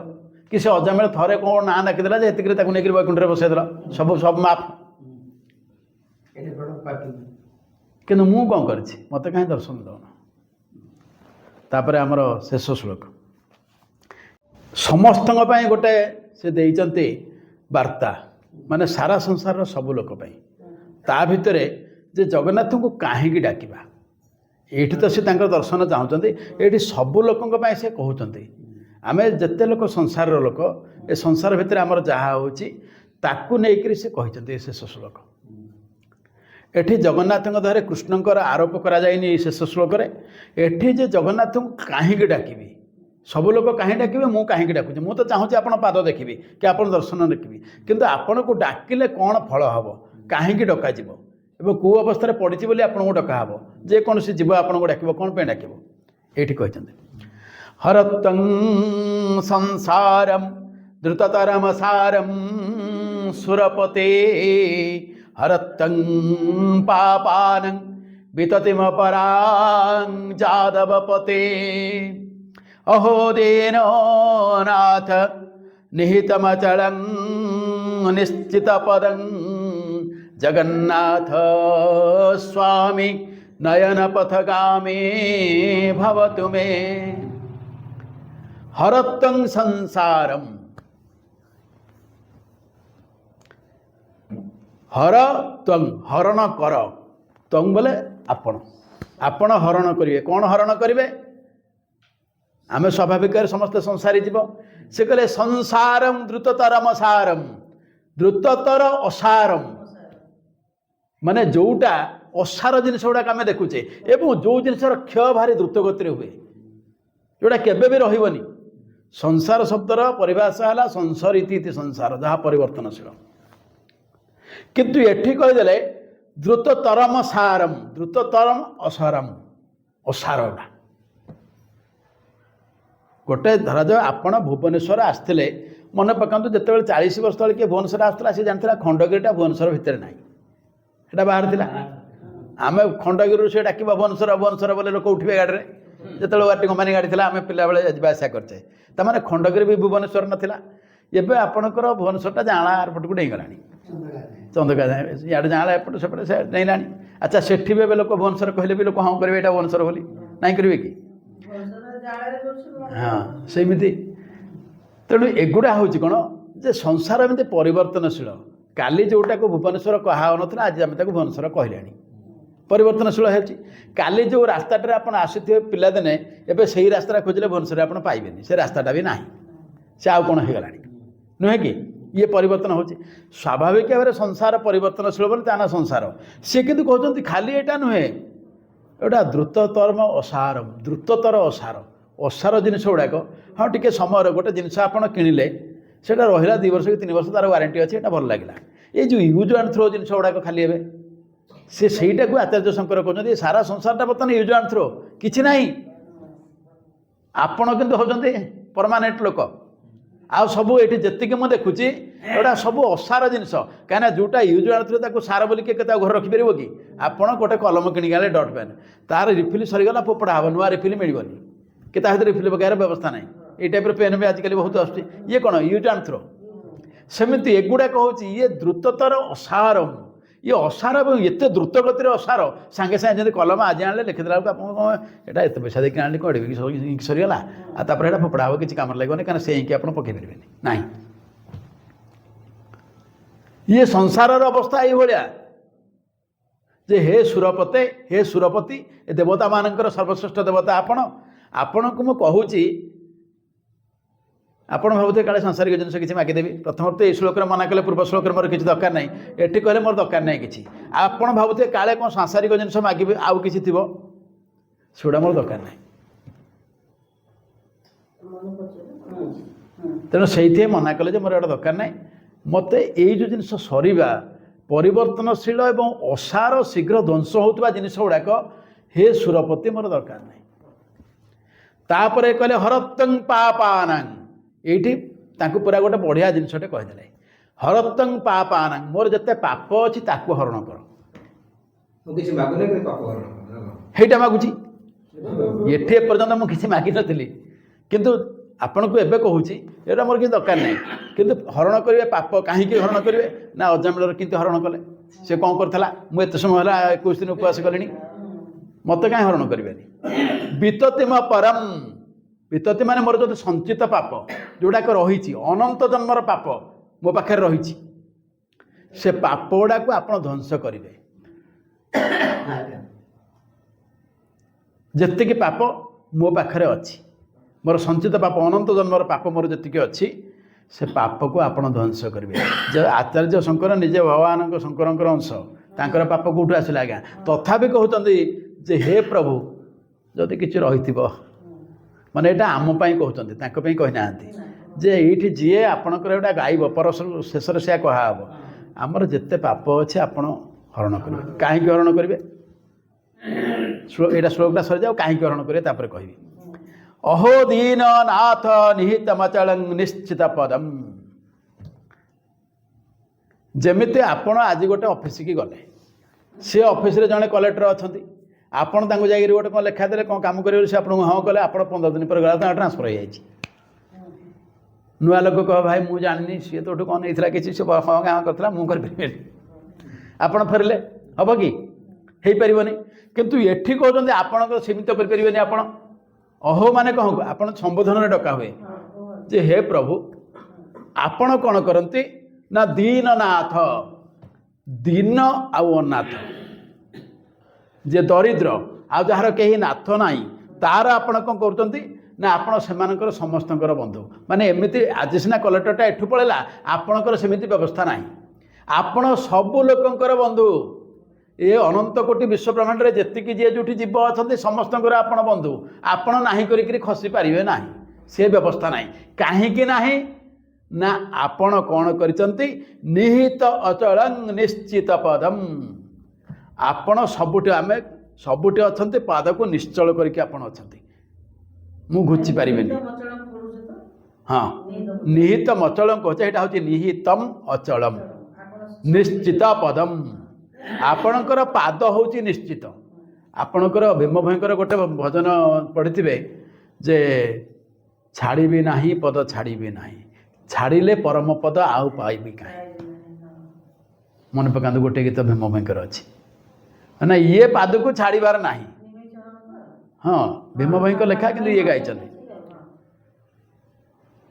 कि से अजामेल थरे कौन ना डाकिदेला जे एतिक नहीं वैकुंठे बसईदेल सब सब माफ कि मु कौन कर मत कहीं दर्शन दौन। तापर आमर शेष श्लोक समस्त गोटे से देइचंती वार्ता माने सारा संसार सब लोक ता भितर जे जगन्नाथ को कहीं डाकिबा ये तो सी दर्शन चाहते ये सब लोकों से कहते आम जिते लोक संसार लोक ए संसार भितर आमर जहाँ होकि से कहते शेष श्लोक एठी जगन्नाथ द्वारा कृष्णकर आरोप करा जाइनी शेष श्लोक एठी जे जगन्नाथ को कहीं डाकिबी सब लोग कहीं डाकिबे मु कहीं डाकुची मु तो चाहूँगी आप पाद देखी कि आप दर्शन देखी किंतु आपण को डाकिले कौन फल हम कहीं डक कौ अवस्था पड़ी बोली आपको डका हे जेकोसी जीव आपको डाक कौन पे डाक ये कहते हरतं संसारम द्रुततरम सारम सुरपते हरतं पापानं विततिमपरां जादवपते अहो देनो नाथ निहितमचलं निश्चितपदं जगन्नाथ स्वामी नयनपथगामी भवतु मे हरतं संसारम ହର ତ୍ୱଂ ହରଣ କର, ତ୍ୱଂ ବୋଲେ ଆପଣ, ଆପଣ ହରଣ କରିବେ। କ'ଣ ହରଣ କରିବେ? ଆମେ ସ୍ୱାଭାବିକରେ ସମସ୍ତେ ସଂସାରୀ ଯିବ। ସେ କହିଲେ ସଂସାରମ୍ ଦ୍ରୁତତରମ ସାରମ୍, ଦ୍ରୁତତର ଅସାରମ୍, ମାନେ ଯେଉଁଟା ଅସାର ଜିନିଷ ଗୁଡ଼ାକ ଆମେ ଦେଖୁଛେ ଏବଂ ଯେଉଁ ଜିନିଷର କ୍ଷୟ ଭାରି ଦ୍ରୁତ ଗତିରେ ହୁଏ, ଯେଉଁଟା କେବେ ବି ରହିବନି। ସଂସାର ଶବ୍ଦର ପରିଭାଷା ହେଲା ସଂସରିତି ଇତି ସଂସାର, ଯାହା ପରିବର୍ତ୍ତନଶୀଳ। କିନ୍ତୁ ଏଠି କହିଦେଲେ ଦ୍ରୁତତରମ ସାରମ୍, ଦ୍ରୁତତରମ ଅସାରମ୍, ଅସାରଟା ଗୋଟେ। ଧରାଯାଉ ଆପଣ ଭୁବନେଶ୍ୱର ଆସିଥିଲେ, ମନେ ପକାନ୍ତୁ ଯେତେବେଳେ 40 ବର୍ଷ ତଳେ କିଏ ଭୁବନେଶ୍ୱର ଆସିଥିଲା, ସେ ଜାଣିଥିଲା ଖଣ୍ଡଗିରିଟା ଭୁବନେଶ୍ୱର ଭିତରେ ନାହିଁ, ସେଇଟା ବାହାରେ ଥିଲା। ଆମେ ଖଣ୍ଡଗିରିରୁ ସେ ଡାକିବ ଭୁବନେଶ୍ୱର ଭୁବନେଶ୍ୱର ବୋଲେ ଲୋକ ଉଠିବେ ଗାଡ଼ିରେ। ଯେତେବେଳେ ୱାର୍ଟି କମ୍ପାନୀ ଗାଡ଼ି ଥିଲା, ଆମେ ପିଲାବେଳେ ଯିବା ଆସିବା କରିଛେ। ତାମାନେ ଖଣ୍ଡଗିରି ବି ଭୁବନେଶ୍ୱର ନଥିଲା। ଏବେ ଆପଣଙ୍କର ଭୁବନେଶ୍ୱରଟା ଜାଁଳା ଏୟାରପୋର୍ଟକୁ ଡେଇଁଗଲାଣି, ଚନ୍ଦକା ଯାଏ, ଇଆଡ଼େ ଜାଁଳା ଏପଟେ ସେପଟେ ସେ ଡେଇଁଲାଣି। ଆଚ୍ଛା, ସେଠି ବି ଏବେ ଲୋକ ଭୁବନେଶ୍ୱର କହିଲେ ବି ଲୋକ ହଁ କରିବେ ଏଇଟା ଭୁବନେଶ୍ୱର ବୋଲି, ନାଇଁ କରିବେ କି? ହଁ, ସେମିତି। ତେଣୁ ଏଗୁଡ଼ା ହେଉଛି କ'ଣ ଯେ ସଂସାର ଏମିତି ପରିବର୍ତ୍ତନଶୀଳ। କାଲି ଯେଉଁଟାକୁ ଭୁବନେଶ୍ୱର କୁହା ହେଉନଥିଲା, ଆଜି ଆମେ ତାକୁ ଭୁବନେଶ୍ୱର କହିଲେଣି। ପରିବର୍ତ୍ତନଶୀଳ ହେଉଛି। କାଲି ଯେଉଁ ରାସ୍ତାଟାରେ ଆପଣ ଆସିଥିବେ ପିଲାଦିନେ, ଏବେ ସେଇ ରାସ୍ତାଟା ଖୋଜିଲେ ଭୁବନେଶ୍ୱରରେ ଆପଣ ପାଇବେନି, ସେ ରାସ୍ତାଟା ବି ନାହିଁ, ସେ ଆଉ କ'ଣ ହେଇଗଲାଣି, ନୁହେଁ କି? ଇଏ ପରିବର୍ତ୍ତନ ହେଉଛି। ସ୍ୱାଭାବିକ ଭାବରେ ସଂସାର ପରିବର୍ତ୍ତନଶୀଳ ବୋଲି ତା ନା ସଂସାର। ସିଏ କିନ୍ତୁ କହୁଛନ୍ତି ଖାଲି ଏଇଟା ନୁହେଁ, ଏଇଟା ଦ୍ରୁତତରମ ଅସାରମ୍, ଦ୍ରୁତତର ଅସାର। ଅସାର ଜିନିଷ ଗୁଡ଼ାକ, ହଁ ଟିକେ ସମୟରେ ଗୋଟେ ଜିନିଷ ଆପଣ କିଣିଲେ, ସେଇଟା ରହିଲା 2 ବର୍ଷ କି 3 ବର୍ଷ, ତାର ୱାରେଣ୍ଟି ଅଛି, ଏଇଟା ଭଲ ଲାଗିଲା। ଏଇ ଯେଉଁ ୟୁଜ୍ ଆଣ୍ଡ ଥ୍ରୋ ଜିନିଷ ଗୁଡ଼ାକ ଖାଲି ଏବେ ସେଇଟାକୁ ଆଚାର୍ଯ୍ୟ ଶଙ୍କର କହୁଛନ୍ତି ସାରା ସଂସାରଟା ବର୍ତ୍ତମାନ ୟୁଜ୍ ଆଣ୍ଡ ଥ୍ରୋ, କିଛି ନାହିଁ। ଆପଣ କିନ୍ତୁ ହେଉଛନ୍ତି ପରମାନେଣ୍ଟ ଲୋକ। ଆଉ ସବୁ ଏଠି ଯେତିକି ମୁଁ ଦେଖୁଛି ଏଗୁଡ଼ା ସବୁ ଅସାର ଜିନିଷ। କାହିଁକିନା ଯେଉଁଟା ୟୁଜ୍ ଆଣ୍ଡ ଥ୍ରୋ ତାକୁ ସାର ବୋଲି କିଏ କେତେ ଘରେ ରଖିପାରିବ କି? ଆପଣ ଗୋଟେ କଲମ କିଣିକି ଆଣିଲେ ଡଟ୍ ପେନ୍, ତାର ରିଫିଲ୍ ସରିଗଲା ଫୋପଡ଼ା ହେବ, ନୂଆ ରିଫିଲ୍ ମିଳିବନି, କି ତା ଭିତରେ ରିଫିଲ୍ ପକାଇବାର ବ୍ୟବସ୍ଥା ନାହିଁ। ଏଇ ଟାଇପ୍ର ପେନ୍ ବି ଆଜିକାଲି ବହୁତ ଆସୁଛି। ଇଏ କ'ଣ ୟୁଜ୍ ଆଣ୍ଡ ଥ୍ରୋ? ସେମିତି ଏଗୁଡ଼ାକ ହେଉଛି ଇଏ ଦ୍ରୁତତର ଅସାରମ୍। ଇଏ ଅସାର ଏବଂ ଏତେ ଦ୍ରୁତ ଗତିରେ ଅସାର, ସାଙ୍ଗେ ସାଙ୍ଗେ ଯେମିତି କଲମ ଆଜି ଆଣିଲେ ଲେଖିଦେଲା ବେଳକୁ ଆପଣ କ'ଣ ଏଇଟା ଏତେ ପଇସା ଦେଇକି ଆଣିଲେ କ'ଣ ଇଙ୍କ୍ ସରିଗଲା, ଆଉ ତାପରେ ଏଇଟା ଫୋପଡ଼ା ହେବ, କିଛି କାମରେ ଲାଗିବନି, କାରଣ ସେ ଇଙ୍କ୍ ଆପଣ ପକାଇ ପାରିବେନି, ନାହିଁ। ଇଏ ସଂସାରର ଅବସ୍ଥା ଏଇଭଳିଆ ଯେ ହେ ସୁରପତେ, ହେ ସୁରପତି, ଏ ଦେବତାମାନଙ୍କର ସର୍ବଶ୍ରେଷ୍ଠ ଦେବତା ଆପଣ। ଆପଣଙ୍କୁ ମୁଁ କହୁଛି, ଆପଣ ଭାବୁଥିବେ କାଳେ ସାଂସାରିକ ଜିନିଷ କିଛି ମାଗିଦେବି। ପ୍ରଥମରୁ ତ ଏଇ ଶ୍ଲୋକରେ ମନା କଲେ, ପୂର୍ବ ଶ୍ଲୋକରେ ମୋର କିଛି ଦରକାର ନାହିଁ, ଏଠି କହିଲେ ମୋର ଦରକାର ନାହିଁ କିଛି। ଆପଣ ଭାବୁଥିବେ କାଳେ କ'ଣ ସାଂସାରିକ ଜିନିଷ ମାଗିବେ, ଆଉ କିଛି ଥିବ, ସେଗୁଡ଼ା ମୋର ଦରକାର ନାହିଁ। ତେଣୁ ସେଇଥିପାଇଁ ମନା କଲେ ଯେ ମୋର ଏଇଟା ଦରକାର ନାହିଁ। ମୋତେ ଏଇ ଯେଉଁ ଜିନିଷ ସରିବା, ପରିବର୍ତ୍ତନଶୀଳ ଏବଂ ଅସାର, ଶୀଘ୍ର ଧ୍ୱଂସ ହେଉଥିବା ଜିନିଷ ଗୁଡ଼ାକ, ହେ ସୁରପତି ମୋର ଦରକାର ନାହିଁ। ତାପରେ କହିଲେ ହରତ୍ୱଂ ପାପାନାଂ, ଏଇଠି ତାଙ୍କୁ ପୁରା ଗୋଟେ ବଢ଼ିଆ ଜିନିଷଟେ କହିଦେଲେ, ହରତ୍ୱଂ ପାପାନାଂ, ମୋର ଯେତେ ପାପ ଅଛି ତାକୁ ହରଣ କର। ହେଇଟା ମାଗୁଛି। ଏଠି ଏପର୍ଯ୍ୟନ୍ତ ମୁଁ କିଛି ମାଗିନଥିଲି, କିନ୍ତୁ ଆପଣଙ୍କୁ ଏବେ କହୁଛି ଏଇଟା ମୋର କିଛି ଦରକାର ନାହିଁ। କିନ୍ତୁ ହରଣ କରିବେ ପାପ, କାହିଁକି ହରଣ କରିବେ ନା ଅଜାମିଳର କେମିତି ହରଣ କଲେ, ସେ କ'ଣ କରିଥିଲା, ମୁଁ ଏତେ ସମୟ ହେଲା 21 ଦିନ ଉପବାସ କଲିଣି, ମୋତେ କାହିଁ ହରଣ କରିବେନି। ବିତତିମ ପରମ୍, ବିତତି ମାନେ ମୋର ଯଦି ସଞ୍ଚିତ ପାପ ଯେଉଁଗୁଡ଼ାକ ରହିଛି, ଅନନ୍ତ ଜନ୍ମର ପାପ ମୋ ପାଖରେ ରହିଛି, ସେ ପାପ ଗୁଡ଼ାକୁ ଆପଣ ଧ୍ୱଂସ କରିବେ। ଯେତିକି ପାପ ମୋ ପାଖରେ ଅଛି, ମୋର ସଞ୍ଚିତ ପାପ, ଅନନ୍ତ ଜନ୍ମର ପାପ ମୋର ଯେତିକି ଅଛି, ସେ ପାପକୁ ଆପଣ ଧ୍ୱଂସ କରିବେ। ଯେ ଆଚାର୍ଯ୍ୟ ଶଙ୍କର ନିଜେ ଭଗବାନଙ୍କ ଶଙ୍କରଙ୍କର ଅଂଶ, ତାଙ୍କର ପାପ କେଉଁଠୁ ଆସିଲା ଆଜ୍ଞା? ତଥାପି କହୁଛନ୍ତି ଯେ ହେ ପ୍ରଭୁ, ଯଦି କିଛି ରହିଥିବ, ମାନେ ଏଇଟା ଆମ ପାଇଁ କହୁଛନ୍ତି, ତାଙ୍କ ପାଇଁ କହିନାହାନ୍ତି। ଯେ ଏଇଠି ଯିଏ ଆପଣଙ୍କର ଏଇଟା ଗାଇବ, ପରଶ ଶେଷରେ ସେୟା କୁହାହେବ, ଆମର ଯେତେ ପାପ ଅଛି ଆପଣ ହରଣ କରିବେ। କାହିଁକି ହରଣ କରିବେ? ଏଇଟା ଶ୍ଲୋକଟା ସରିଯାଉ, କାହିଁକି ହରଣ କରିବେ ତାପରେ କହିବି। ଅହୋ ଦୀନ ନାଥ ନିହିତମଚଳଂ ନିଶ୍ଚିତ ପଦମ୍। ଯେମିତି ଆପଣ ଆଜି ଗୋଟେ ଅଫିସକି ଗଲେ, ସେ ଅଫିସରେ ଜଣେ କଲେକ୍ଟର ଅଛନ୍ତି, ଆପଣ ତାଙ୍କୁ ଯାଇକରି ଗୋଟେ କ'ଣ ଲେଖା ଦେଲେ, କ'ଣ କାମ କରିବେ, ସେ ଆପଣଙ୍କୁ ହଁ କଲେ, ଆପଣ 15 ଦିନ ପରେ ଗଲା ତାଙ୍କ ଟ୍ରାନ୍ସଫର୍ ହେଇଯାଇଛି। ନୂଆ ଲୋକ କହ ଭାଇ ମୁଁ ଜାଣିନି, ସିଏ ତୋଠୁ କ'ଣ ନେଇଥିଲା କିଛି, ସେ ହଁ କାମ କରିଥିଲା, ମୁଁ କରିପାରିବିନି, ଆପଣ ଫେରିଲେ, ହେବ କି? ହେଇପାରିବନି। କିନ୍ତୁ ଏଠି କହୁଛନ୍ତି ଆପଣଙ୍କର ସୀମିତ କରିପାରିବେନି। ଆପଣ ଅହୋ ମାନେ କ'ଣ, ଆପଣ ସମ୍ବୋଧନରେ ଡକା ହୁଏ ଯେ ହେ ପ୍ରଭୁ, ଆପଣ କ'ଣ କରନ୍ତି ନା ଦୀନନାଥ, दीन आउ अनाथ जे दरिद्र आ जार कहीं नाथ नाही तार आपण कौन करुँच ना आपण से समस्तकर बंधु माने एमती आज सीना कलेक्टरटा एठू पलैला आपणकर सेमती व्यवस्था नाही आपण सबु लोकंकर बंधु ए अनंत कोटि विश्व ब्रह्मांड रे जेतिकी जे जोठी जीव अछंती समस्तकर आपण बंधु आपण नाही करिकरी खसी पारिबे नाही से व्यवस्था नाही काहेकि नाही ना आपण कौन करिसंती निहित अचलं निश्चित पदम आपण सबुठी आमे सबुठी अछंती पाद को निश्चल करके आपण अछंती मु घुची पारिबेनी हाँ निहित मचलम कहचे एटा होची निहितम अचलम निश्चित पदम आपणकर पाद होची निश्चित आपणकर भीम भयंकर गोटे भजन पढ़िथिबे जे छाड़ी भी नाही पद छाड़ी भी नाही छाड़िले परम पद आउ पाइबी काहे मन पकांदु गोटे गीत भीम भयंकर अछि ना ये पाद को छाड़ीबार नाही हाँ भीम भयंकर लेखा कि ये गायचन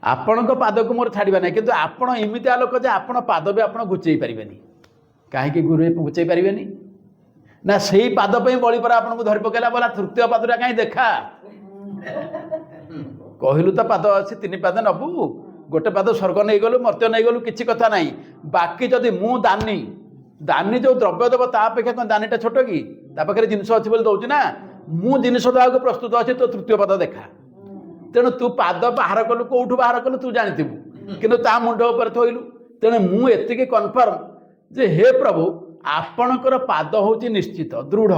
आपण पाद को मोर छाड़ा ना कि आपण इमित आलोक जे आपण पाद भी आप घुचई पारे कहीं गुरु घुचई पारे ना से पाद पे बड़ी पर आपको धरी पकड़ा बोला तृतीय पादटा कहीं देखा कहलु तो पाद अच्छी तीन पाद नबू गोटे पाद स्वर्ग नहीं गलु मर्त्य नहीं गलु किसी कथा नहीं बाकी जदि मु दानी दानी जो द्रव्य देव तापेक्षा कौन दानीटा छोट कि पाखे जिनस अच्छी बोली दौर ना मु जिनस देवाक प्रस्तुत अच्छे तो तृतीय पाद देखा तेणु तू पाद बाहर कलु कौटू बाहर कलु तू जानिथिबु किंतु ता मुंड उपर थोइलु तेणु मु एतिकी कन्फर्म जे हे प्रभु आपणकर पाद होची निश्चित दृढ़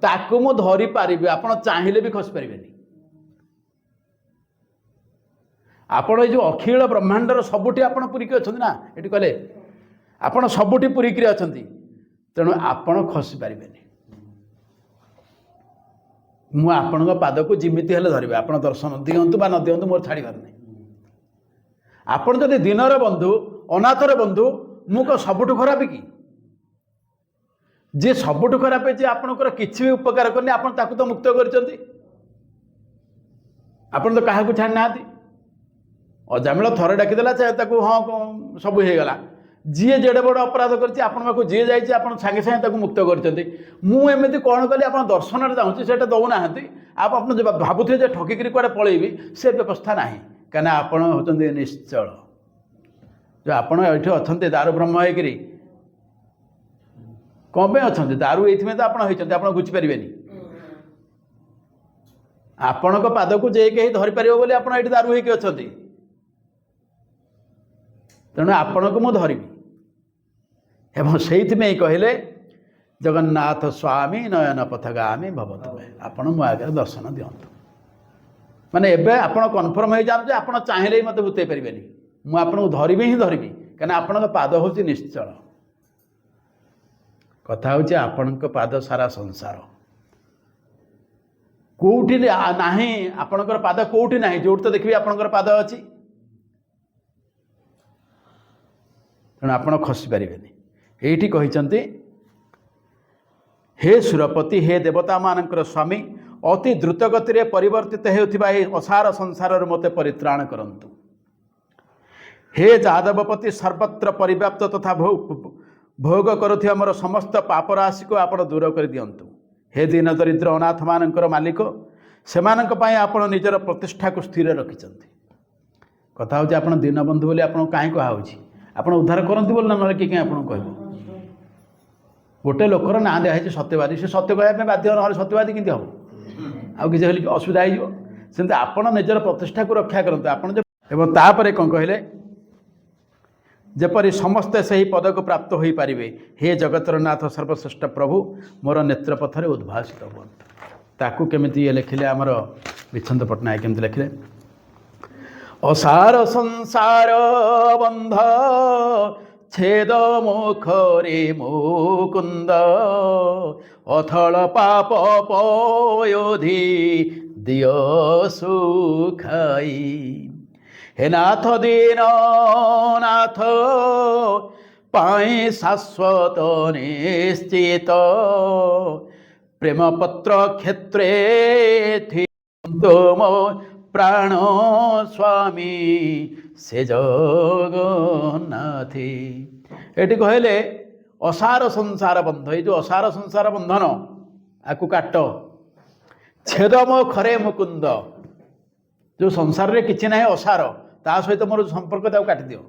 ताकू मु धरी पारिबे आपण चाहिले भी खसी पारिबेनी आपण जो अखिल ब्रह्मांडर सबुठी आपण पुरीकी अछंती ना एटी कहले आपण सबुठी पुरीकी अछंती तेणु आपण खसी पारिबेनी मु आपण पाद को जिमिति हेले धरिबे आपण दर्शन दियंतु बा न दियंतु मोर छाड़ीबार नहीं आपण जदि दिनर बंधु अनाथर बंधु मु को सबुठु खराब कि जे सबुठु खराब है जे आपणकर किछि भी उपकार करनी आपण ताकू तो मुक्त करचंती आपण तो काहाकू छाड़ नाहाती अजामिल थरे डाकिदेला ताकू हाँ सब हो गला जी जेड़े बड़ अपराध करछि आपण पाखु जी जाइछि आपण संगे संगे ताकू मुक्त करचंती मु एमिति कोन कली आपण दर्शन चाहूँ सेटा दौनाहांती आपण जो भाबुथे जे ठकिकरी कुआडे पळेबी से व्यवस्था नाही काना आपण होचंती निश्चल जो आपण एठी अछंती दारू ब्रह्म हेकरी कौन पे अच्छा दारू ये तो आप घुची पारे आपण पाद को जे कहीं धरी पार बोली आप दारू होगी अच्छा तेणु आपण को मुझे एवं से कहले जगन्नाथ स्वामी नयन पथगामी भवतु आपण मो आगे दर्शन दिंतु माने एबे आपण कन्फर्म हो जाते आप चाहिए मत भूतई पारे मुझे धरबी ही धरबी कहीं आपण पाद हूँ निश्चल कथा हूँ आपण पाद सारा संसार कौटी नाही आपणकर पाद कौटी नाही जो तो देखिए आपणकर पाद अच्छी तेणु आपण खसी पारे ये कहते हे सुरपति हे देवता मानकर स्वामी अति द्रुत गति परिवर्तित होता असार संसार मते परित्राण करंतु हे जादवपति सर्वत्र परिव्याप्त तथा भोग करुथिबा मोर समस्त पाप राशि को आपण दूर कर दियंतु हे दीन दरिद्र अनाथ मानकर मालिक सेमानक पई आपण निजर प्रतिष्ठा को स्थिर रखिचंती कथा होची आपण दीनबंधु बोली आपण काहे कहा होची आपण उद्धार करंती बोल ना कि आपण कहबो गोटे लोकर ना दिखाई सत्यवादी से सत्य कहवाई बाध्य ना सत्यवादी किंतु हम आउ किसी असुविधा हो सेमती आपण निजर प्रतिष्ठा को रक्षा करते आपण एवं तापर कौन कहले जेपरी समस्ते से ही पद को प्राप्त हो पारे हे जगतर नाथ सर्वश्रेष्ठ प्रभु मोर नेत्रपथरे उद्भासित हुअन्तु ताकू केमिति ये लिखिले आमर विच्छंद पट्टनायक केमिति लिखिले असार संसार बंध छेद मुखरे मुकुंद अथल पाप पयोधि दियो सुखाई हे नाथ दीन नाथ पाई शाश्वत निश्चित प्रेम पत्र क्षेत्रे थी तुम प्राण स्वामी से जगन्नाथी ये कहले असार संसार बंध, ये जो असार संसार बंधन आपको काट छेद मो खरे मुकुंद, जो संसार रे किछि ना असार ता सहित मोर संपर्क ताको काटि दियो,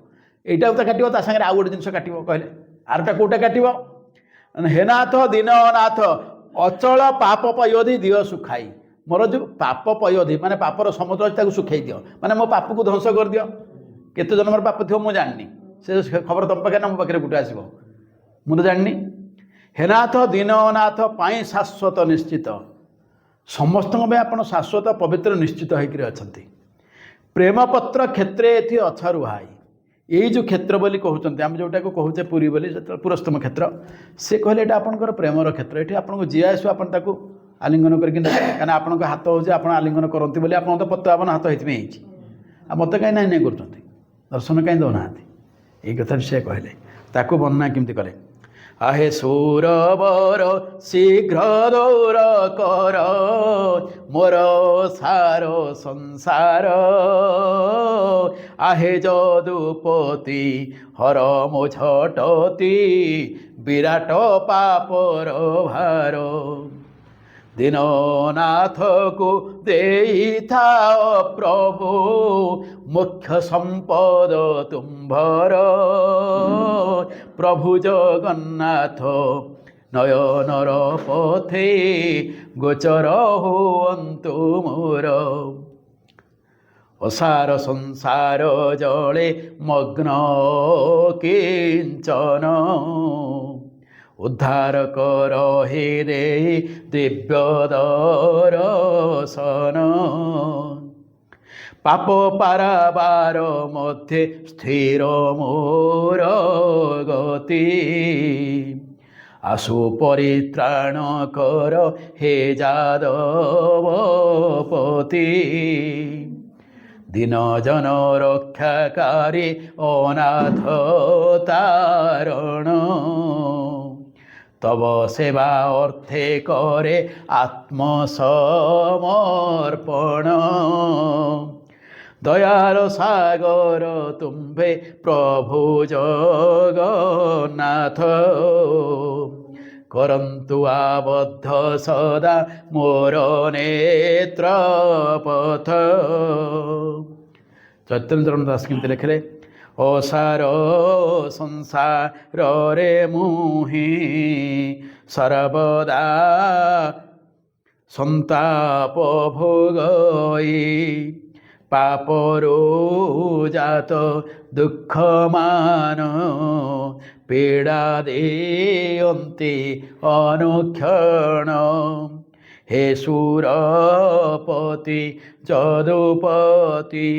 एटा तो काटिबो ता संगे आउ गोटे जिनस काटिबो कहले आरटा कोटा काटिबो हे नाथ दीननाथ अचल पाप पयोधि दियो सुखाई, मोर जो पाप पयोधि माने पापर समुद्र अछि ताको सुखाई दियो, माने मो पाप को ध्वंस कर दियो। केते जन मोर पाप थियो मु जाननी, से खबर तुम पाखे ना मो पाखे गुटे आसबो मु तो जाननी। हे नाथ दीननाथ पाई शाश्वत निश्चित, समस्त आपण शाश्वत पवित्र निश्चित होकर अच्छा। प्रेम पत्र क्षेत्रे एथि अच्छा रुहाई, यही जो क्षेत्र बोली कहते आम जोटा को कहूचे पुरी बोली पुरस्तम क्षेत्र, से कहले एटा आपनकर प्रेमर क्षेत्र, ये आपको जी आसो आपन ताकू आलिंगन करके कहीं आपण हाथ हो आलिंगन करती बोली आप तो पत्तावन हाथ होती मत कहीं ना नहीं कर दर्शन कहीं दौना ये कथा से कहले ताकू वर्णना केमती कले आहे सुरवर शीघ्र दौर कर मोर सार संसार आहे जदुपति हर मो झटती विराट पापर भार दीननाथ को देता प्रभु मुख्य संपद तुम्भर प्रभु जगन्नाथ नयनर पथे गोचर हुअन्तु मोर असार संसार जले मग्न किंचन उद्धार कर हे रे दिव्य दर्शन पाप पाराबार मध्य स्थिर मोर गति आशु परित्राण कर हे जादव पति दीन जन रक्षाकारी अनाथ तारण तब सेवा अर्थे करे आत्मसमर्पण दयार सागर तुम्भे प्रभु जगन्नाथ करन्तु आबद्ध सदा मोर नेत्र पथ। चैतन्य दास केमती लिखिले असार संसार रे मुहि सर्वदा संताप भोगई पापरो जात दुख मान पीड़ा देयन्ति अनुक्षण हे सुरपति जदुपति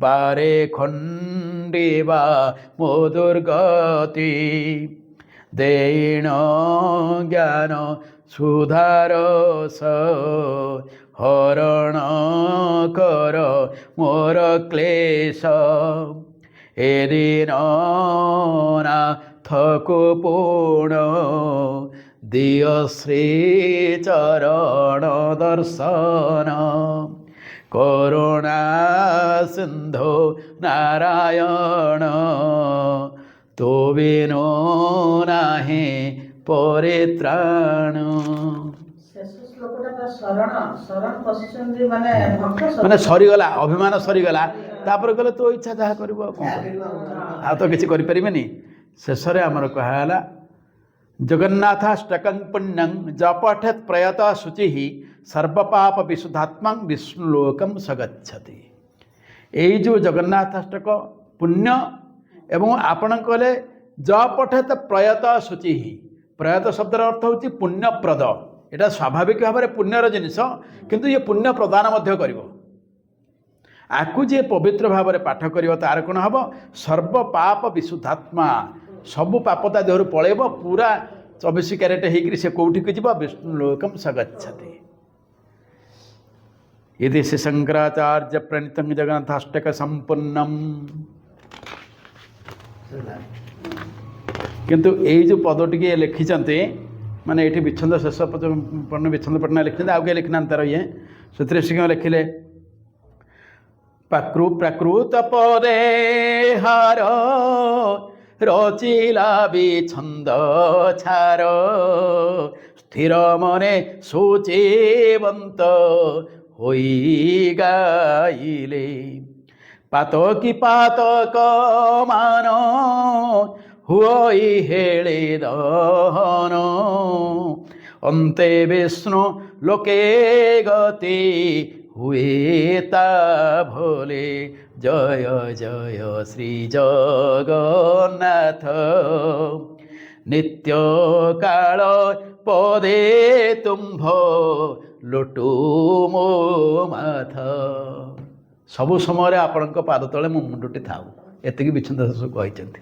बारे खंडिबा मो दुर्गति देण ज्ञान सुधारस हरण कर मोर क्लेश ए दीननाथको पूर्ण दिय श्री चरण दर्शन करुणा सिंधु नारायण तो बिनो नाही परित्राण। माने सरीगला अभिमान सरीगला तापर गले तो इच्छा जहाँ कर तो किसी करें शेष आमर कहला जगन्नाथाष्टकं पुण्यं जपठेत प्रयत शुचि सर्वपाप विशुद्धात्मा विष्णुलोकम सगच्छति। यही जो जगन्नाथाष्टक पुण्य एवं आपण कहले जपठेत प्रयत शुचि प्रयत शब्दर अर्थ होची पुण्यप्रद एटा स्वाभाविक भाव में पुण्यर जिनिस किंतु ये पुण्य प्रदान मध्य करिवो आकु जे पवित्र भाव में पाठ करिवो तार कोन हबो सर्व पाप विशुद्धात्मा सबु पापता देहर पळेब पूरा 24 कैरेट होकर से कौटी को जीव विष्णु लोकम सगच्छति। यदि से शंकराचार्य प्रणीत जगन्नाथाष्टक संपूर्णम किंतु यही जो पदटी लिखिंटे माने ये विच्छंद शेष पर्ण विच्छंद पटना लिखते आगे लिखना तार ये से लिखिले प्राकृत पदे हार ରଚିଲା ବିଛନ୍ଦ ଛାର ସ୍ଥିର ମନେ ସୂଚୀବନ୍ତ ହୋଇ ଗାଇଲେ ପାତକି ପାତକ ମାନ ହୁଇ ହେଳେ ଦହନ ଅନ୍ତେ ବିଷ୍ଣୁ ଲୋକେ ଗତି ହୁଏ ତା ଭୋଲେ ଜୟ ଜୟ ଶ୍ରୀ ଜଗନ୍ନାଥ ନିତ୍ୟ କାଳ ପଦେ ତୁମ୍ଭ ଲୋଟୁ ମୋ ମାଥ। ସବୁ ସମୟରେ ଆପଣଙ୍କ ପାଦ ତଳେ ମୋ ମୁଣ୍ଡଟି ଥାଉ। ଏତିକି ବିଚ୍ଛନ୍ଦ ଦାସ କହିଛନ୍ତି।